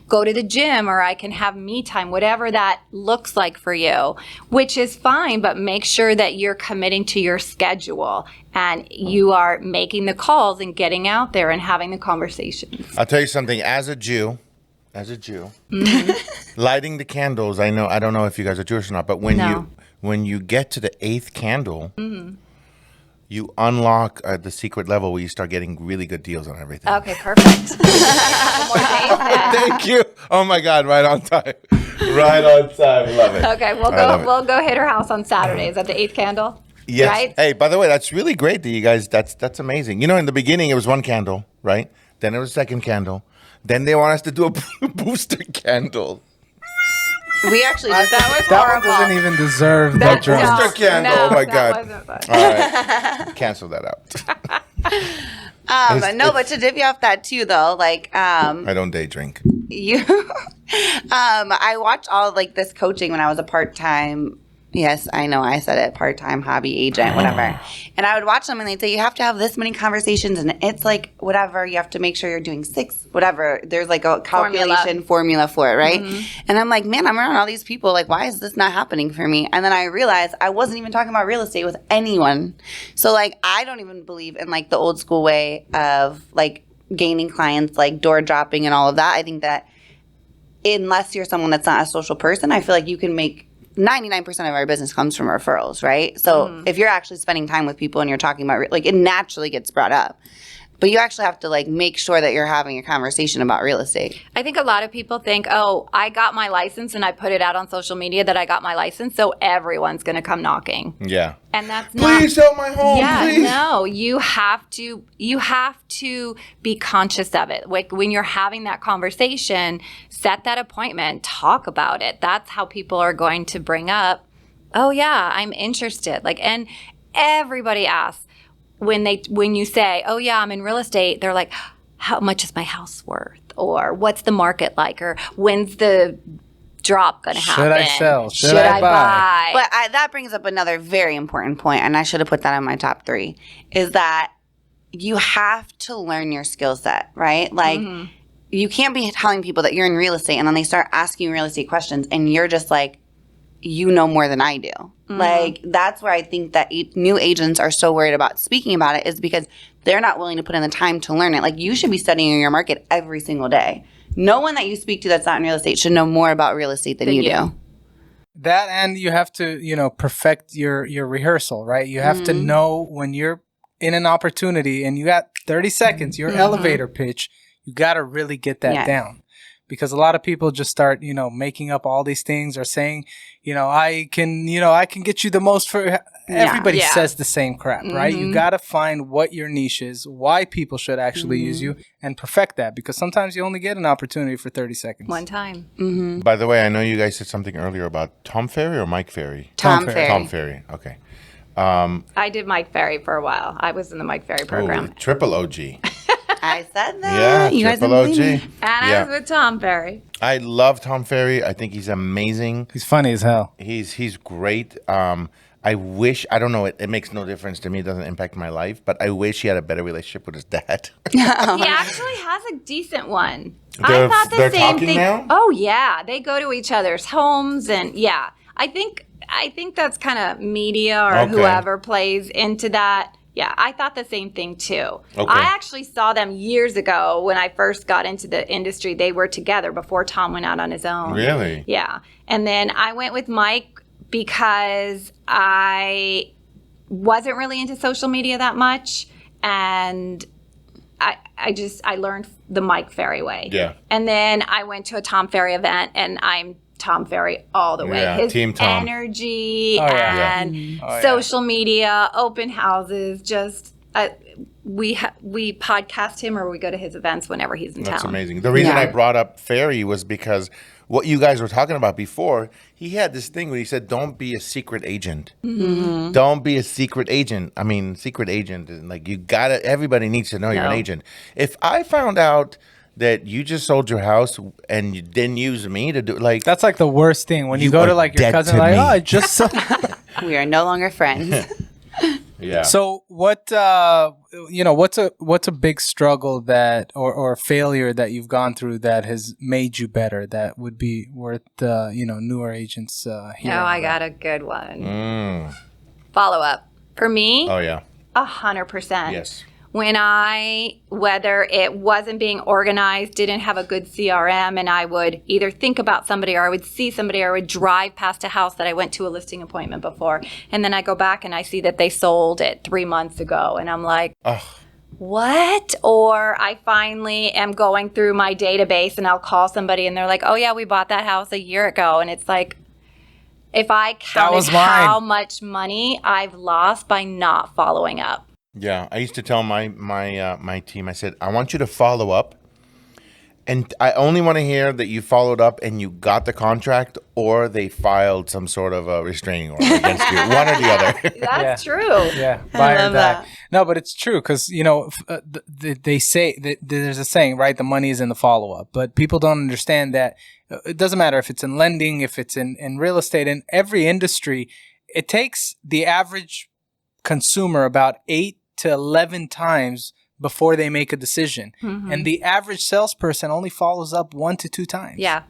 E: go to the gym, or I can have me time, whatever that looks like for you, which is fine. But make sure that you're committing to your schedule and you are making the calls and getting out there and having the conversations.
B: I'll tell you something. As a Jew, lighting the candles, I don't know if you guys are Jewish or not, but when you get to the 8th candle, you unlock the secret level where you start getting really good deals on everything.
E: Okay, perfect.
B: Thank you. Oh my God, right on time. Right on time. Love it.
E: Okay, we'll go hit her house on Saturdays at the 8th candle.
B: Yes.
E: Right?
B: Hey, by the way, that's really great that you guys. That's amazing. In the beginning it was 1 candle, right? Then it was 2nd candle. Then they want us to do a booster candle.
D: We actually did that.
C: That one doesn't even deserve that drop.
B: Booster candle.
E: No,
B: oh my
E: that
B: God.
E: wasn't fun.
B: All right. Cancel that out.
D: But to divvy off that too, though, like
B: I don't day drink.
D: I watched all like this coaching when I was a part-time. Yes, I know. I said it, part-time hobby agent, whatever. And I would watch them and they'd say, you have to have this many conversations. And it's like, whatever, you have to make sure you're doing 6, whatever. There's like a calculation formula for it, right? And I'm like, man, I'm around all these people. Like, why is this not happening for me? And then I realized I wasn't even talking about real estate with anyone. So like, I don't even believe in like the old school way of like gaining clients, like door dropping and all of that. I think that unless you're someone that's not a social person, I feel like you can make 99% of our business comes from referrals, right? So if you're actually spending time with people and you're talking about, like, it naturally gets brought up. But you actually have to, like, make sure that you're having a conversation about real estate.
E: I think a lot of people think, oh, I got my license and I put it out on social media that I got my license, so everyone's going to come knocking.
B: Yeah.
E: And that's
B: Please sell my home, please.
E: No, you have to be conscious of it. Like when you're having that conversation, set that appointment, talk about it. That's how people are going to bring up, oh yeah, I'm interested. Like, and everybody asks when you say, oh yeah, I'm in real estate, they're like, how much is my house worth? Or what's the market like? Or when's the drop going to happen?
C: Should I sell? Should I buy?
D: But that brings up another very important point, and I should have put that in my top 3, is that you have to learn your skill set, right? Like, you can't be telling people that you're in real estate, and then they start asking you real estate questions, and you're just like, you know more than I do. Like, that's where I think that new agents are so worried about speaking about it, is because they're not willing to put in the time to learn it. Like, you should be studying your market every single day. No one that you speak to that's not in real estate should know more about real estate than you do.
C: That, and you have to, perfect your rehearsal, right? You have to know when you're in an opportunity and you got 30 seconds, your elevator pitch, you got to really get that down. Because a lot of people just start, making up all these things or saying, I can get you the most for. Everybody says the same crap, right? You got to find what your niche is, why people should actually use you, and perfect that. Because sometimes you only get an opportunity for 30 seconds.
E: One time.
B: By the way, I know you guys said something earlier about Tom Ferry or Mike Ferry?
D: Tom Ferry.
B: Tom Ferry. Okay.
E: I did Mike Ferry for a while. I was in the Mike Ferry program.
B: Ooh, triple OG.
D: I said that.
B: Yeah,
D: you guys
B: triple
D: didn't
B: OG.
D: believe me.
E: And I was with Tom Ferry.
B: I love Tom Ferry. I think he's amazing.
C: He's funny as hell.
B: He's great. I wish, I don't know, it makes no difference to me. It doesn't impact my life, but I wish he had a better relationship with his dad.
E: He actually has a decent one.
B: They're
E: I thought the
B: they're
E: same
B: talking
E: thing.
B: now?
E: Oh yeah, they go to each other's homes, and I think that's kind of media or
B: Okay.
E: whoever plays into that. Yeah, I thought the same thing too.
B: Okay.
E: I actually saw them years ago when I first got into the industry. They were together before Tom went out on his own.
B: Really?
E: Yeah. And then I went with Mike because I wasn't really into social media that much. And I learned the Mike Ferry way.
B: Yeah.
E: And then I went to a Tom Ferry event, and I'm Tom Ferry all the way.
B: Yeah,
E: His
B: Team Tom.
E: energy
C: Oh, yeah.
E: and
C: Oh, yeah.
E: social media, open houses, just we podcast him or we go to his events whenever he's in
B: That's
E: town.
B: amazing. The reason
D: Yeah.
B: I brought up Ferry was because what you guys were talking about before, he had this thing where he said, don't be a secret agent.
D: Mm-hmm.
B: Don't be a secret agent. I mean, secret agent, like you gotta, everybody needs to know you're an
E: No.
B: agent. If I found out that you just sold your house and you didn't use me to do, like,
C: That's like the worst thing when you,
B: You
C: go to
B: are
C: like your
B: dead
C: cousin,
B: to
C: like,
B: me.
C: oh, I just sold.
D: We are no longer friends.
B: yeah.
C: So what what's a big struggle that or failure that you've gone through that has made you better that would be worth newer agents hearing
E: Oh, I
C: about?
E: got a good one.
B: Mm.
E: Follow up. For me,
B: Oh, yeah.
E: 100%.
B: Yes.
E: When whether it wasn't being organized, didn't have a good CRM, and I would either think about somebody or I would see somebody or I would drive past a house that I went to a listing appointment before. And then I go back and I see that they sold it 3 months ago. And I'm like,
B: Ugh.
E: what? Or I finally am going through my database and I'll call somebody and they're like, oh yeah, we bought that house a year ago. And it's like, if I counted
C: was mine.
E: how much money I've lost by not following up.
B: Yeah, I used to tell my team, I said, I want you to follow up, and I only want to hear that you followed up and you got the contract, or they filed some sort of a restraining order against you, one or the other.
E: That's true.
C: Yeah, buy or
D: love
C: die.
D: that.
C: No, but it's true because they say that there's a saying, right? The money is in the follow up, but people don't understand that it doesn't matter if it's in lending, if it's in real estate, in every industry. It takes the average consumer about 8 to 11 times before they make a decision, and the average salesperson only follows up 1 to 2 times.
E: Yeah.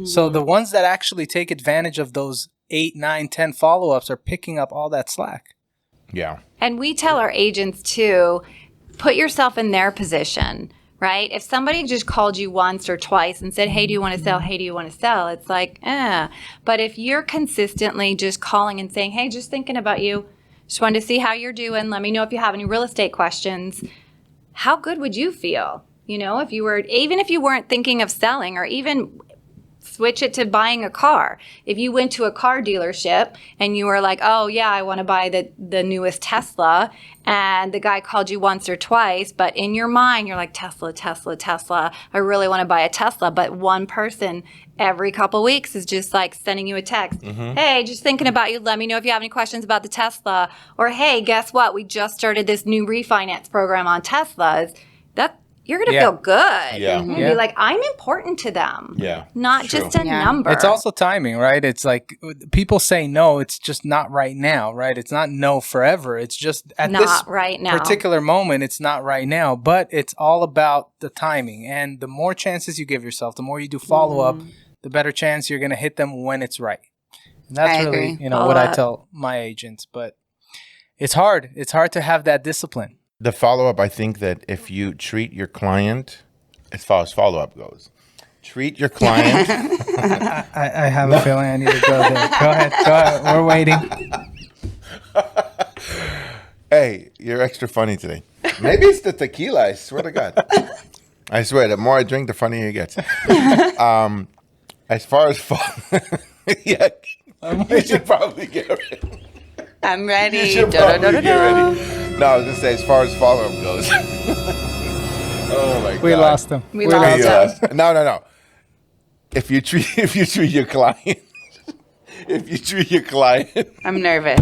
C: So the ones that actually take advantage of those 8, 9, 10 follow-ups are picking up all that slack.
B: Yeah.
E: And we tell our agents too, put yourself in their position, right? If somebody just called you once or twice and said, hey, do you want to sell? Hey, do you want to sell? It's like, eh. But if you're consistently just calling and saying, hey, just thinking about you, just wanted to see how you're doing. Let me know if you have any real estate questions. How good would you feel? If you were, even if you weren't thinking of selling or even switch it to buying a car. If you went to a car dealership and you were like, oh yeah, I want to buy the newest Tesla, and the guy called you once or twice, but in your mind you're like, Tesla, Tesla, Tesla, I really want to buy a Tesla. But one person every couple weeks is just like sending you a text. Hey, just thinking about you. Let me know if you have any questions about the Tesla. Or hey, guess what? We just started this new refinance program on Teslas. You're going to feel good.
B: Yeah.
E: And
C: Yeah.
E: be like, I'm important to them.
B: Yeah.
E: Not
B: True.
E: just a
D: Yeah.
E: number.
C: It's also timing, right? It's like people say no, it's just not right now, right? It's not no forever. It's just at
E: not
C: this
E: right now.
C: particular moment, it's not right now, but it's all about the timing. And the more chances you give yourself, the more you do follow up, the better chance you're going to hit them when it's right. And that's
D: I
C: really,
D: agree.
C: what I
E: Follow up.
C: tell my agents, but it's hard. It's hard to have that discipline.
B: The follow-up, I think that if you treat your client, as far as follow-up goes, treat your client.
C: I have a feeling I need to go there. Go ahead. We're waiting.
B: Hey, you're extra funny today. Maybe it's the tequila. I swear to God. I swear, the more I drink, the funnier it gets. As far as yeah, you should probably get ready.
D: I'm ready.
B: You should probably get ready. No, I was gonna say, as far as follow-up goes. Oh my God,
C: We lost him.
E: We lost him.
B: No. If you treat your client,
D: I'm nervous.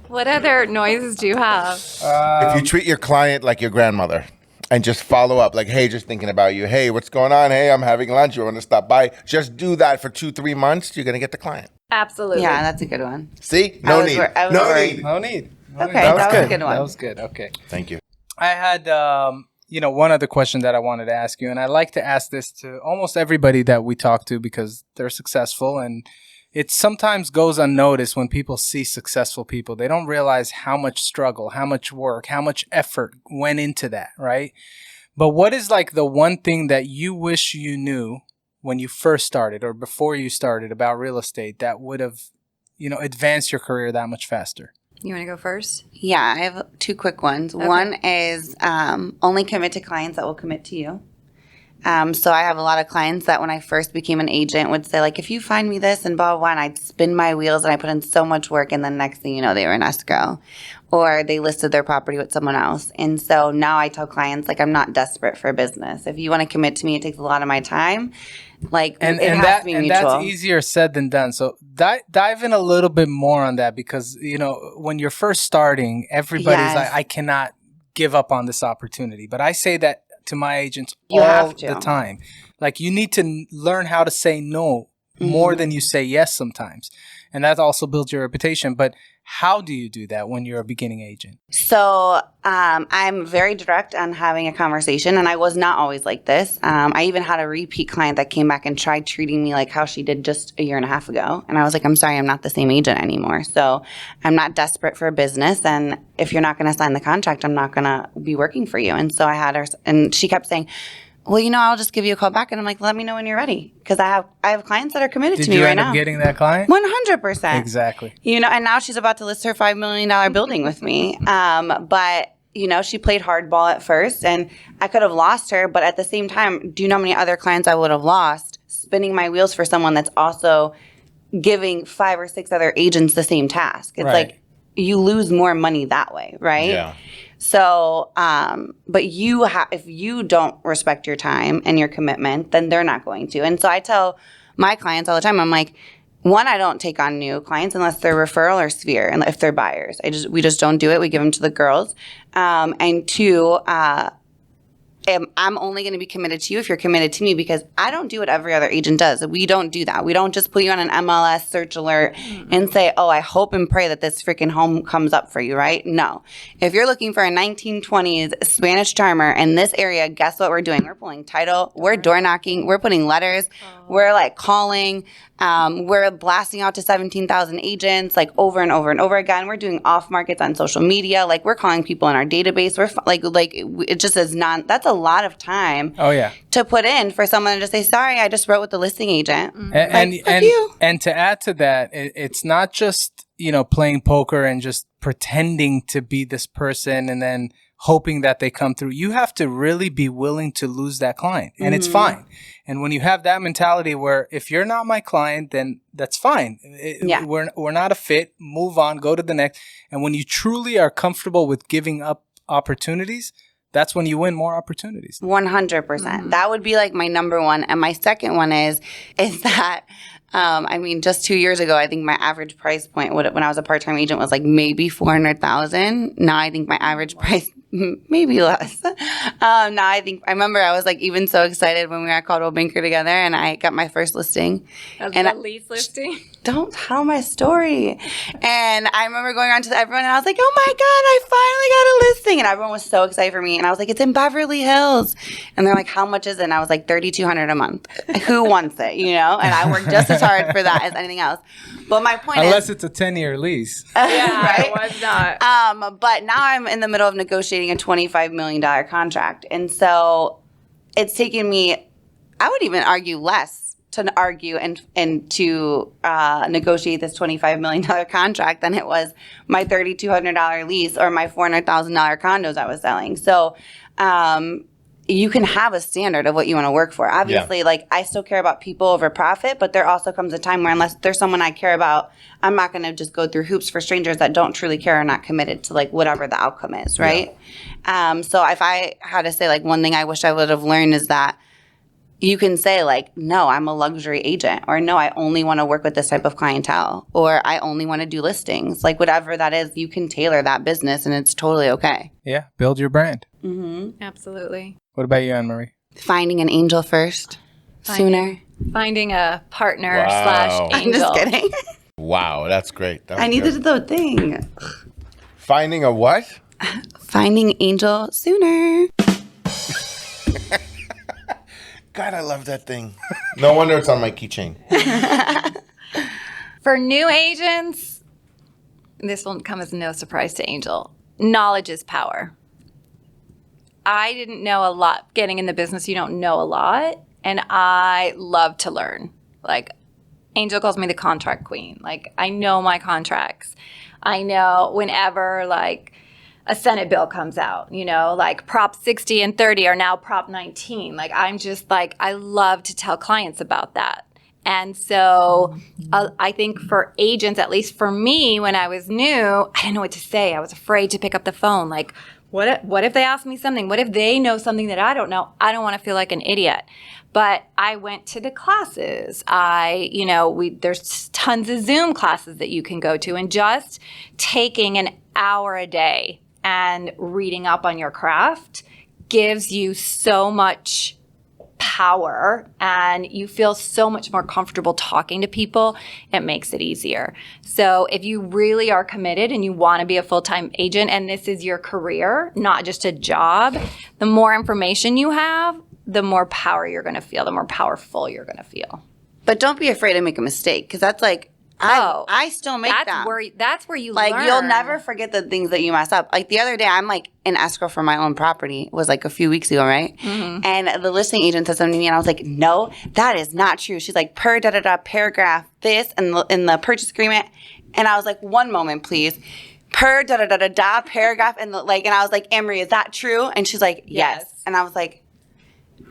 E: What other noises do you have?
B: if you treat your client like your grandmother, and just follow up, like, hey, just thinking about you. Hey, what's going on? Hey, I'm having lunch. You want to stop by? Just do that for 2-3 months. You're gonna get the client.
E: Absolutely.
D: Yeah, that's a good one.
B: See,
D: I was worried.
C: No need.
D: Okay, that was a good one.
C: That was good. Okay.
B: Thank you.
C: I had, one other question that I wanted to ask you, and I like to ask this to almost everybody that we talk to because they're successful, and it sometimes goes unnoticed when people see successful people. They don't realize how much struggle, how much work, how much effort went into that, right? But what is like the one thing that you wish you knew when you first started or before you started about real estate that would have, advanced your career that much faster?
E: You want to go first?
D: Yeah, I have two quick ones.
E: Okay.
D: One is only commit to clients that will commit to you. So I have a lot of clients that when I first became an agent would say, like, if you find me this and blah, blah, blah, and I'd spin my wheels and I put in so much work, and then next thing you know, they were in escrow or they listed their property with someone else. And so now I tell clients, like, I'm not desperate for business. If you want to commit to me, it takes a lot of my time. Like, it has to be mutual.
C: That's easier said than done. So dive in a little bit more on that, because, you know, when you're first starting, everybody's like, I cannot give up on this opportunity. But I say that to my agents all the time. Like, you need to learn how to say no more than you say yes sometimes. And that also builds your reputation. But how do you do that when you're a beginning agent?
D: So I'm very direct on having a conversation, and I was not always like this. I even had a repeat client that came back and tried treating me like how she did just a year and a half ago. And I was like, I'm sorry, I'm not the same agent anymore. So I'm not desperate for business. And if you're not going to sign the contract, I'm not going to be working for you. And so I had her, and she kept saying, well, you know, I'll just give you a call back. And I'm like, let me know when you're ready. Because I have clients that are committed to me right now.
C: Did you end up getting that client?
D: 100%.
C: Exactly.
D: You know, and now she's about to list her $5 million building with me. But, you know, she played hardball at first, and I could have lost her. But at the same time, do you know how many other clients I would have lost spinning my wheels for someone that's also giving 5 or 6 other agents the same task? It's like you lose more money that way, right?
B: Yeah.
D: So, but if you don't respect your time and your commitment, then they're not going to. And so I tell my clients all the time, I'm like, one, I don't take on new clients unless they're referral or sphere, and if they're buyers. We just don't do it. We give them to the girls. And two, I'm only going to be committed to you if you're committed to me, because I don't do what every other agent does. We don't do that. We don't just put you on an MLS search alert and say, oh, I hope and pray that this freaking home comes up for you, right? No. If you're looking for a 1920s Spanish charmer in this area, guess what we're doing? We're pulling title. We're door knocking. We're putting letters. We're like calling. We're blasting out to 17,000 agents, like over and over and over again. We're doing off markets on social media. Like, we're calling people in our database. We're it just is that's a lot of time.
C: Oh, yeah.
D: To put in for someone to just say, sorry, I just wrote with the listing agent.
C: And to add to that, it's not just, you know, playing poker and just pretending to be this person and then hoping that they come through. You have to really be willing to lose that client, and it's fine. And when you have that mentality where if you're not my client, then that's fine. We're not a fit. Move on, go to the next. And when you truly are comfortable with giving up opportunities, that's when you win more opportunities.
D: 100%. That would be like my number one. And my second one is that, I mean, just 2 years ago, I think my average price point when I was a part-time agent was like maybe 400,000. Now I think my average price, maybe less. Now I remember I was like even so excited when we were at Caldwell Banker together, and I got my first listing.
E: That was the lease listing?
D: Don't tell my story. And I remember going around to everyone, and I was like, oh my God, I finally got a listing. And everyone was so excited for me. And I was like, it's in Beverly Hills. And they're like, how much is it? And I was like, $3,200 a month. Who wants it, you know? And I worked just as hard for that as anything else. But my point
C: Unless it's a 10-year lease.
E: Yeah,
D: right?
E: it was not.
D: But now I'm in the middle of negotiating a $25 million contract. And so it's taken me, I would even argue less to argue and to negotiate this $25 million contract than it was my $3,200 lease or my $400,000 condos I was selling. So you can have a standard of what you want to work for. Obviously, like, I still care about people over profit, but there also comes a time where unless there's someone I care about, I'm not going to just go through hoops for strangers that don't truly care or not committed to like whatever the outcome is, right? So if I had to say like one thing I wish I would have learned is that you can say like, no, I'm a luxury agent, or no, I only want to work with this type of clientele, or I only want to do listings. Like, whatever that is, you can tailor that business and it's totally okay.
C: Yeah, build your brand.
E: Absolutely.
C: What about you, Anne-Marie?
D: Finding an angel first, sooner.
E: Finding a partner /
B: Wow.
E: angel.
D: I'm just kidding.
B: Wow, that's great. That was
D: I needed
B: good.
D: the thing.
B: Finding a what?
D: Finding angel sooner.
B: God, I love that thing. No wonder it's on my keychain.
E: For new agents, this will come as no surprise to Angel. Knowledge is power. I didn't know a lot. Getting in the business, you don't know a lot. And I love to learn. Like, Angel calls me the contract queen. Like, I know my contracts. I know whenever like a Senate bill comes out, like Prop 60 and 30 are now Prop 19. Like, I'm just like, I love to tell clients about that. And so I think for agents, at least for me, when I was new, I didn't know what to say. I was afraid to pick up the phone. Like, what if they ask me something? What if they know something that I don't know? I don't want to feel like an idiot. But I went to the classes. There's tons of Zoom classes that you can go to, and just taking an hour a day and reading up on your craft gives you so much power, and you feel so much more comfortable talking to people. It makes it easier. So if you really are committed and you want to be a full-time agent and this is your career, not just a job, the more information you have, the more power you're going to feel, the more powerful you're going to feel.
D: But don't be afraid to make a mistake, because that's like, I still make them.
E: That's where you
D: like
E: learn.
D: You'll never forget the things that you mess up. Like the other day, I'm like in escrow for my own property. It was like a few weeks ago, right? Mm-hmm. And the listing agent said something to me, and I was like, "No, that is not true." She's like, "Per da da da paragraph this and in the purchase agreement," and I was like, "One moment, please." Per da da da da da paragraph and and I was like, "Emery, is that true?" And she's like, "Yes." And I was like,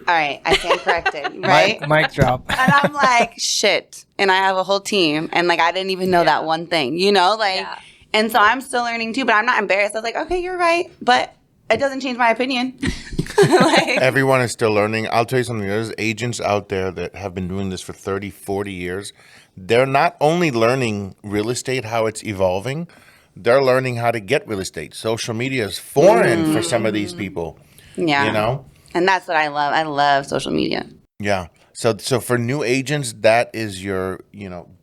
D: all right, I stand corrected, right?
C: Mic drop.
D: And I'm like, shit. And I have a whole team, and like I didn't even know that one thing, And so I'm still learning too, but I'm not embarrassed. I was like, okay, you're right, but it doesn't change my opinion.
B: Everyone is still learning. I'll tell you something. There's agents out there that have been doing this for 30, 40 years. They're not only learning real estate, how it's evolving, they're learning how to get real estate. Social media is foreign for some of these people.
D: Yeah. And that's what I love. I love social media.
B: Yeah. So for new agents, that is your,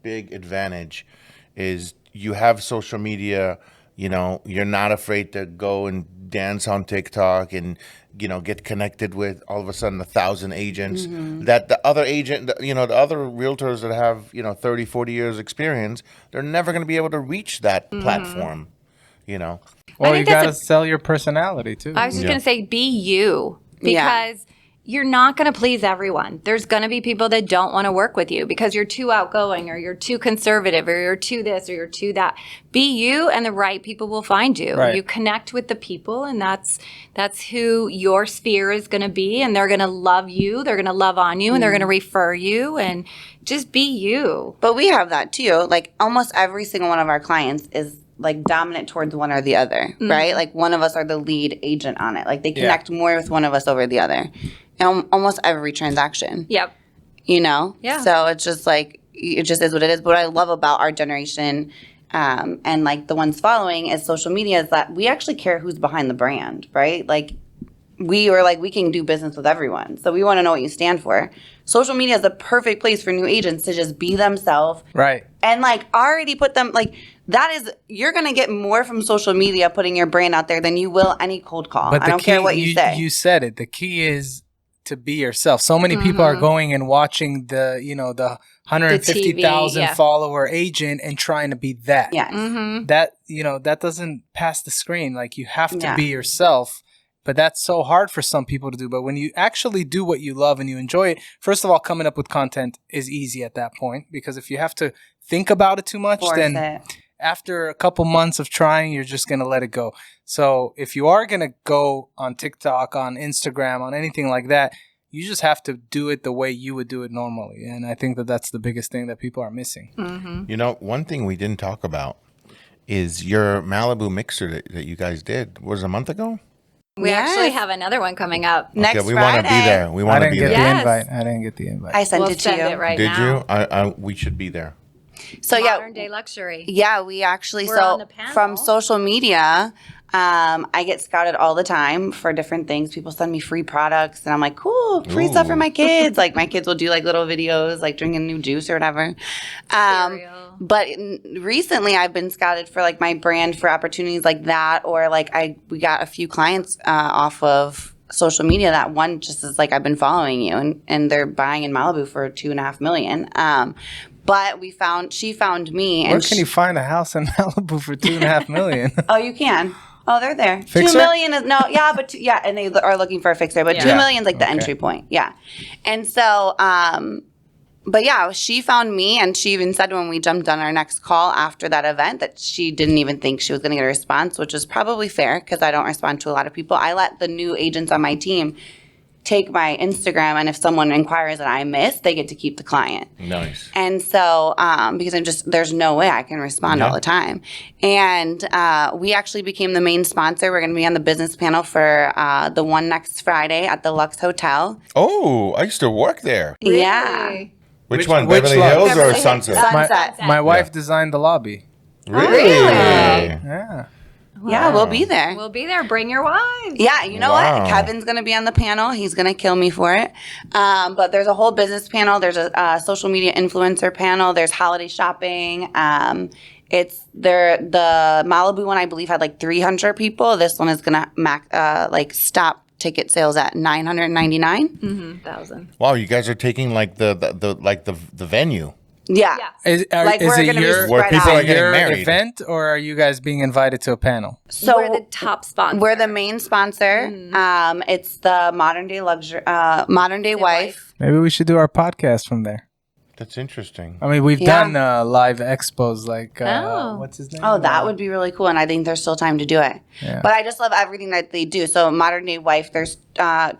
B: big advantage is you have social media, you're not afraid to go and dance on TikTok and, get connected with all of a sudden 1,000 agents that the other agent, the other realtors that have, 30, 40 years experience, they're never going to be able to reach that platform,
C: Well, you got to sell your personality too.
E: I was just going to say, be you. Because you're not going to please everyone. There's going to be people that don't want to work with you because you're too outgoing or you're too conservative or you're too this or you're too that. Be you, and the right people will find you.
C: Right.
E: You connect with the people, and that's who your sphere is going to be, and they're going to love you. They're going to love on you, and they're going to refer you, and just be you.
D: But we have that too. Like almost every single one of our clients is like dominant towards one or the other, right? Like one of us are the lead agent on it. Like they connect more with one of us over the other. And almost every transaction.
E: Yep.
D: Yeah. So it's just like, it just is what it is. But what I love about our generation and like the ones following is social media is that we actually care who's behind the brand, right? Like we can do business with everyone. So we want to know what you stand for. Social media is the perfect place for new agents to just be themselves.
C: Right.
D: And like already put them you're going to get more from social media putting your brand out there than you will any cold call.
C: But
D: I don't care what you say.
C: You said it. The key is to be yourself. So many people are going and watching the 150,000 follower agent and trying to be that.
D: Yes.
C: That doesn't pass the screen. Like you have to be yourself. But that's so hard for some people to do. But when you actually do what you love and you enjoy it, first of all, coming up with content is easy at that point. Because if you have to think about it too much, then after a couple months of trying, you're just going to let it go. So if you are going to go on TikTok, on Instagram, on anything like that, you just have to do it the way you would do it normally. And I think that that's the biggest thing that people are missing.
E: Mm-hmm.
B: One thing we didn't talk about is your Malibu mixer that you guys did. Was it a month ago?
E: We actually have another one coming up
D: next
B: we want to be there. We want to be there.
C: I didn't get the invite.
D: I sent
E: we'll
D: it to
E: send
D: you.
E: it right
B: Did
E: now.
B: you? We should be there.
D: So
E: Modern day luxury.
D: Yeah, we actually
E: We're on the panel.
D: From social media, I get scouted all the time for different things. People send me free products, and I'm like, cool, free stuff for my kids. Like my kids will do like little videos, like drinking new juice or whatever. But recently, I've been scouted for like my brand for opportunities like that, or like we got a few clients off of social media. That one just is like, I've been following you, and they're buying in Malibu for $2.5 million. But she found me.
C: Where can you find a house in Malibu for $2.5 million?
D: Oh, you can. Oh, they're there.
C: Fixer?
D: $2 million is and they are looking for a fixer, but $2 million is like the entry point. Yeah. And so but yeah, she found me, and she even said when we jumped on our next call after that event that she didn't even think she was going to get a response, which is probably fair because I don't respond to a lot of people. I let the new agents on my team take my Instagram, and if someone inquires that I missed, they get to keep the client.
B: Nice.
D: And so, because there's no way I can respond all the time. And we actually became the main sponsor. We're going to be on the business panel for the one next Friday at the Lux Hotel.
B: Oh, I used to work there.
D: Yeah.
E: Really?
B: Which one,
A: which
B: Beverly
A: lot?
B: Hills or
D: Beverly
B: Sunset?
D: Hills.
A: My,
D: Sunset.
A: my wife designed the lobby.
B: Really?
A: Yeah.
D: Yeah, we'll be there.
E: We'll be there. Bring your wives.
D: Yeah, you know
B: Wow.
D: what? Kevin's going to be on the panel. He's going to kill me for it. But there's a whole business panel. There's a social media influencer panel. There's holiday shopping. The Malibu one, I believe, had like 300 people. This one is going to stop ticket sales at 999.
E: 1,000.
B: Wow, you guys are taking like the venue.
D: Yeah.
E: Yeah.
A: Is
D: Like
A: is
D: we're
A: it
D: going to be
A: your,
B: Where
D: spread
B: people
D: out.
B: are getting
A: your
B: married.
A: event, or are you guys being invited to a panel?
D: So
E: we're the top sponsor.
D: we're the main sponsor. It's the modern day wife.
A: Maybe we should do our podcast from there.
B: That's interesting.
A: I mean, we've
D: Yeah.
A: done live expos like
E: Oh.
A: what's his name?
D: Oh, that would be really cool, and I think there's still time to do it.
A: Yeah.
D: But I just love everything that they do. So modern day wife, there's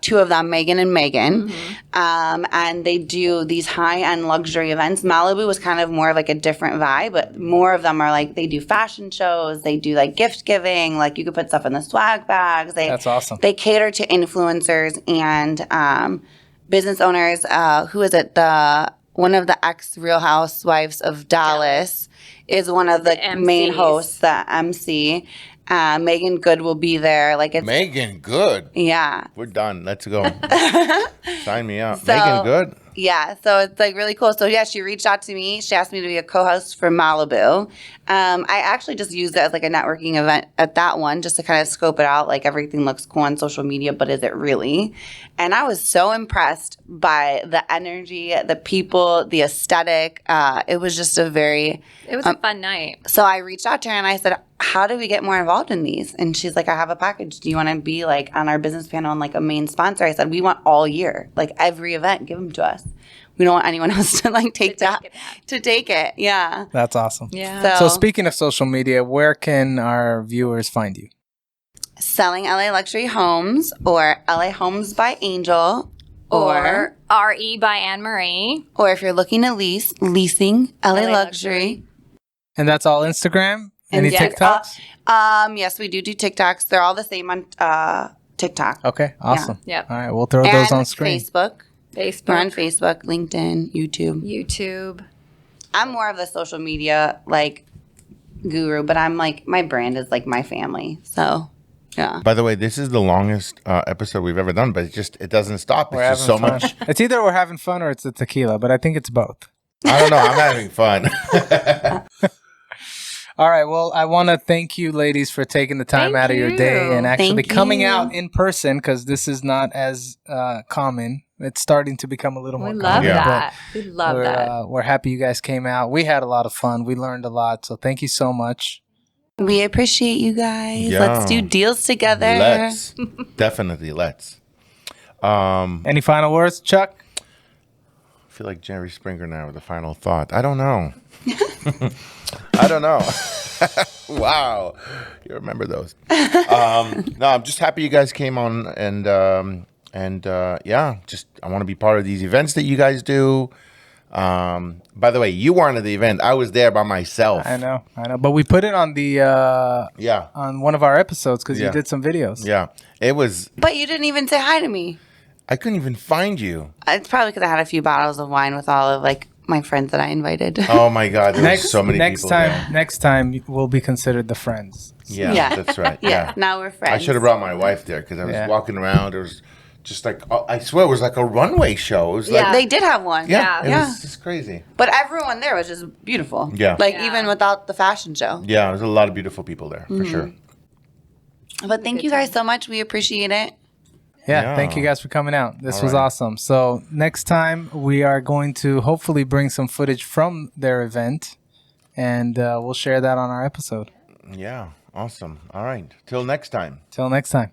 D: two of them, Megan and Megan, and they do these high end luxury events. Malibu was kind of more of like a different vibe, but more of them are like they do fashion shows, they do like gift giving, like you could put stuff in the swag bags.
A: That's awesome.
D: They cater to influencers and business owners. Who is it? One of the ex Real Housewives of Dallas is one of the main
E: MCs.
D: hosts, the MC. Megan Good will be there. Like it's
B: Megan Good.
D: yeah.
B: We're done. Let's go. Sign me up.
D: So-
B: Megan Good.
D: Yeah, so it's like really cool. So yeah, she reached out to me. She asked me to be a co-host for Malibu. I actually just used it as like a networking event at that one, just to kind of scope it out. Like everything looks cool on social media, but is it really? And I was so impressed by the energy, the people, the aesthetic. It was just a very.
E: It was a fun night.
D: So I reached out to her and I said, "How do we get more involved in these?" And she's like, "I have a package. Do you want to be like on our business panel and like a main sponsor?" I said, "We want all year, like every event, give them to us. We don't want anyone else to like take that to take it." Yeah.
A: That's awesome.
E: Yeah.
A: So speaking of social media, where can our viewers find you?
D: Selling LA Luxury Homes or LA Homes by Angel
E: or RE by Anne Marie.
D: or if you're looking to leasing LA Luxury.
A: And that's all Instagram? Any
D: yes,
A: TikToks?
D: yes, we do TikToks. They're all the same on TikTok.
A: Okay, awesome.
E: Yep.
A: All right, we'll throw
D: And
A: those on screen.
D: Facebook.
E: Facebook.
D: We're on Facebook, LinkedIn, YouTube.
E: YouTube.
D: I'm more of the social media like guru, but I'm like my brand is like my family. So yeah.
B: By the way, this is the longest episode we've ever done, but it doesn't stop. It's
A: We're
B: just so
A: having fun.
B: much.
A: It's either we're having fun or it's the tequila, but I think it's both.
B: I don't know. I'm having fun.
A: All right. Well, I want to thank you, ladies, for taking the time
E: Thank
A: out of your
E: you.
A: day and actually
D: Thank
A: coming
D: you.
A: out in person, because this is not as common. It's starting to become a little more
E: We
A: common.
E: love
B: Yeah.
E: that. We love
A: we're,
E: that.
A: we're happy you guys came out. We had a lot of fun. We learned a lot. So thank you so much.
D: We appreciate you guys.
B: Yeah.
D: Let's do deals together.
B: Let's. Definitely let's.
A: Any final words, Chuck?
B: I feel like Jerry Springer now with a final thought. I don't know. I don't know. Wow. You remember those. No, I'm just happy you guys came on and yeah, just I want to be part of these events that you guys do. By the way, you weren't at the event. I was there by myself.
A: I know. But we put it on the
B: Yeah.
A: on one of our episodes because
B: Yeah.
A: you did some videos.
B: Yeah. It was
D: But you didn't even say hi to me.
B: I couldn't even find you.
D: It's probably because I had a few bottles of wine with all of like my friends that I invited.
B: Oh my god, there
A: Next,
B: was so many
A: next
B: people
A: time,
B: there.
A: next time we'll be considered the friends.
B: Yeah,
D: Yeah.
B: that's right.
D: yeah.
B: Yeah.
D: Now we're friends.
B: I should have brought my wife there because I was
A: Yeah.
B: walking around. There was just like I swear it was like a runway show. It was
E: Yeah.
B: like
D: They did have one.
B: yeah, it
D: Yeah.
B: was just crazy.
D: But everyone there was just beautiful.
B: Yeah.
D: Like
E: Yeah.
D: even without the fashion show.
B: Yeah, there was a lot of beautiful people there
D: Mm-hmm.
B: for sure.
D: But thank you guys so much. We appreciate it.
A: Yeah, thank you guys for coming out. This was awesome. So next time we are going to hopefully bring some footage from their event, and we'll share that on our episode.
B: Yeah, awesome. All right, till next time.
A: Till next time.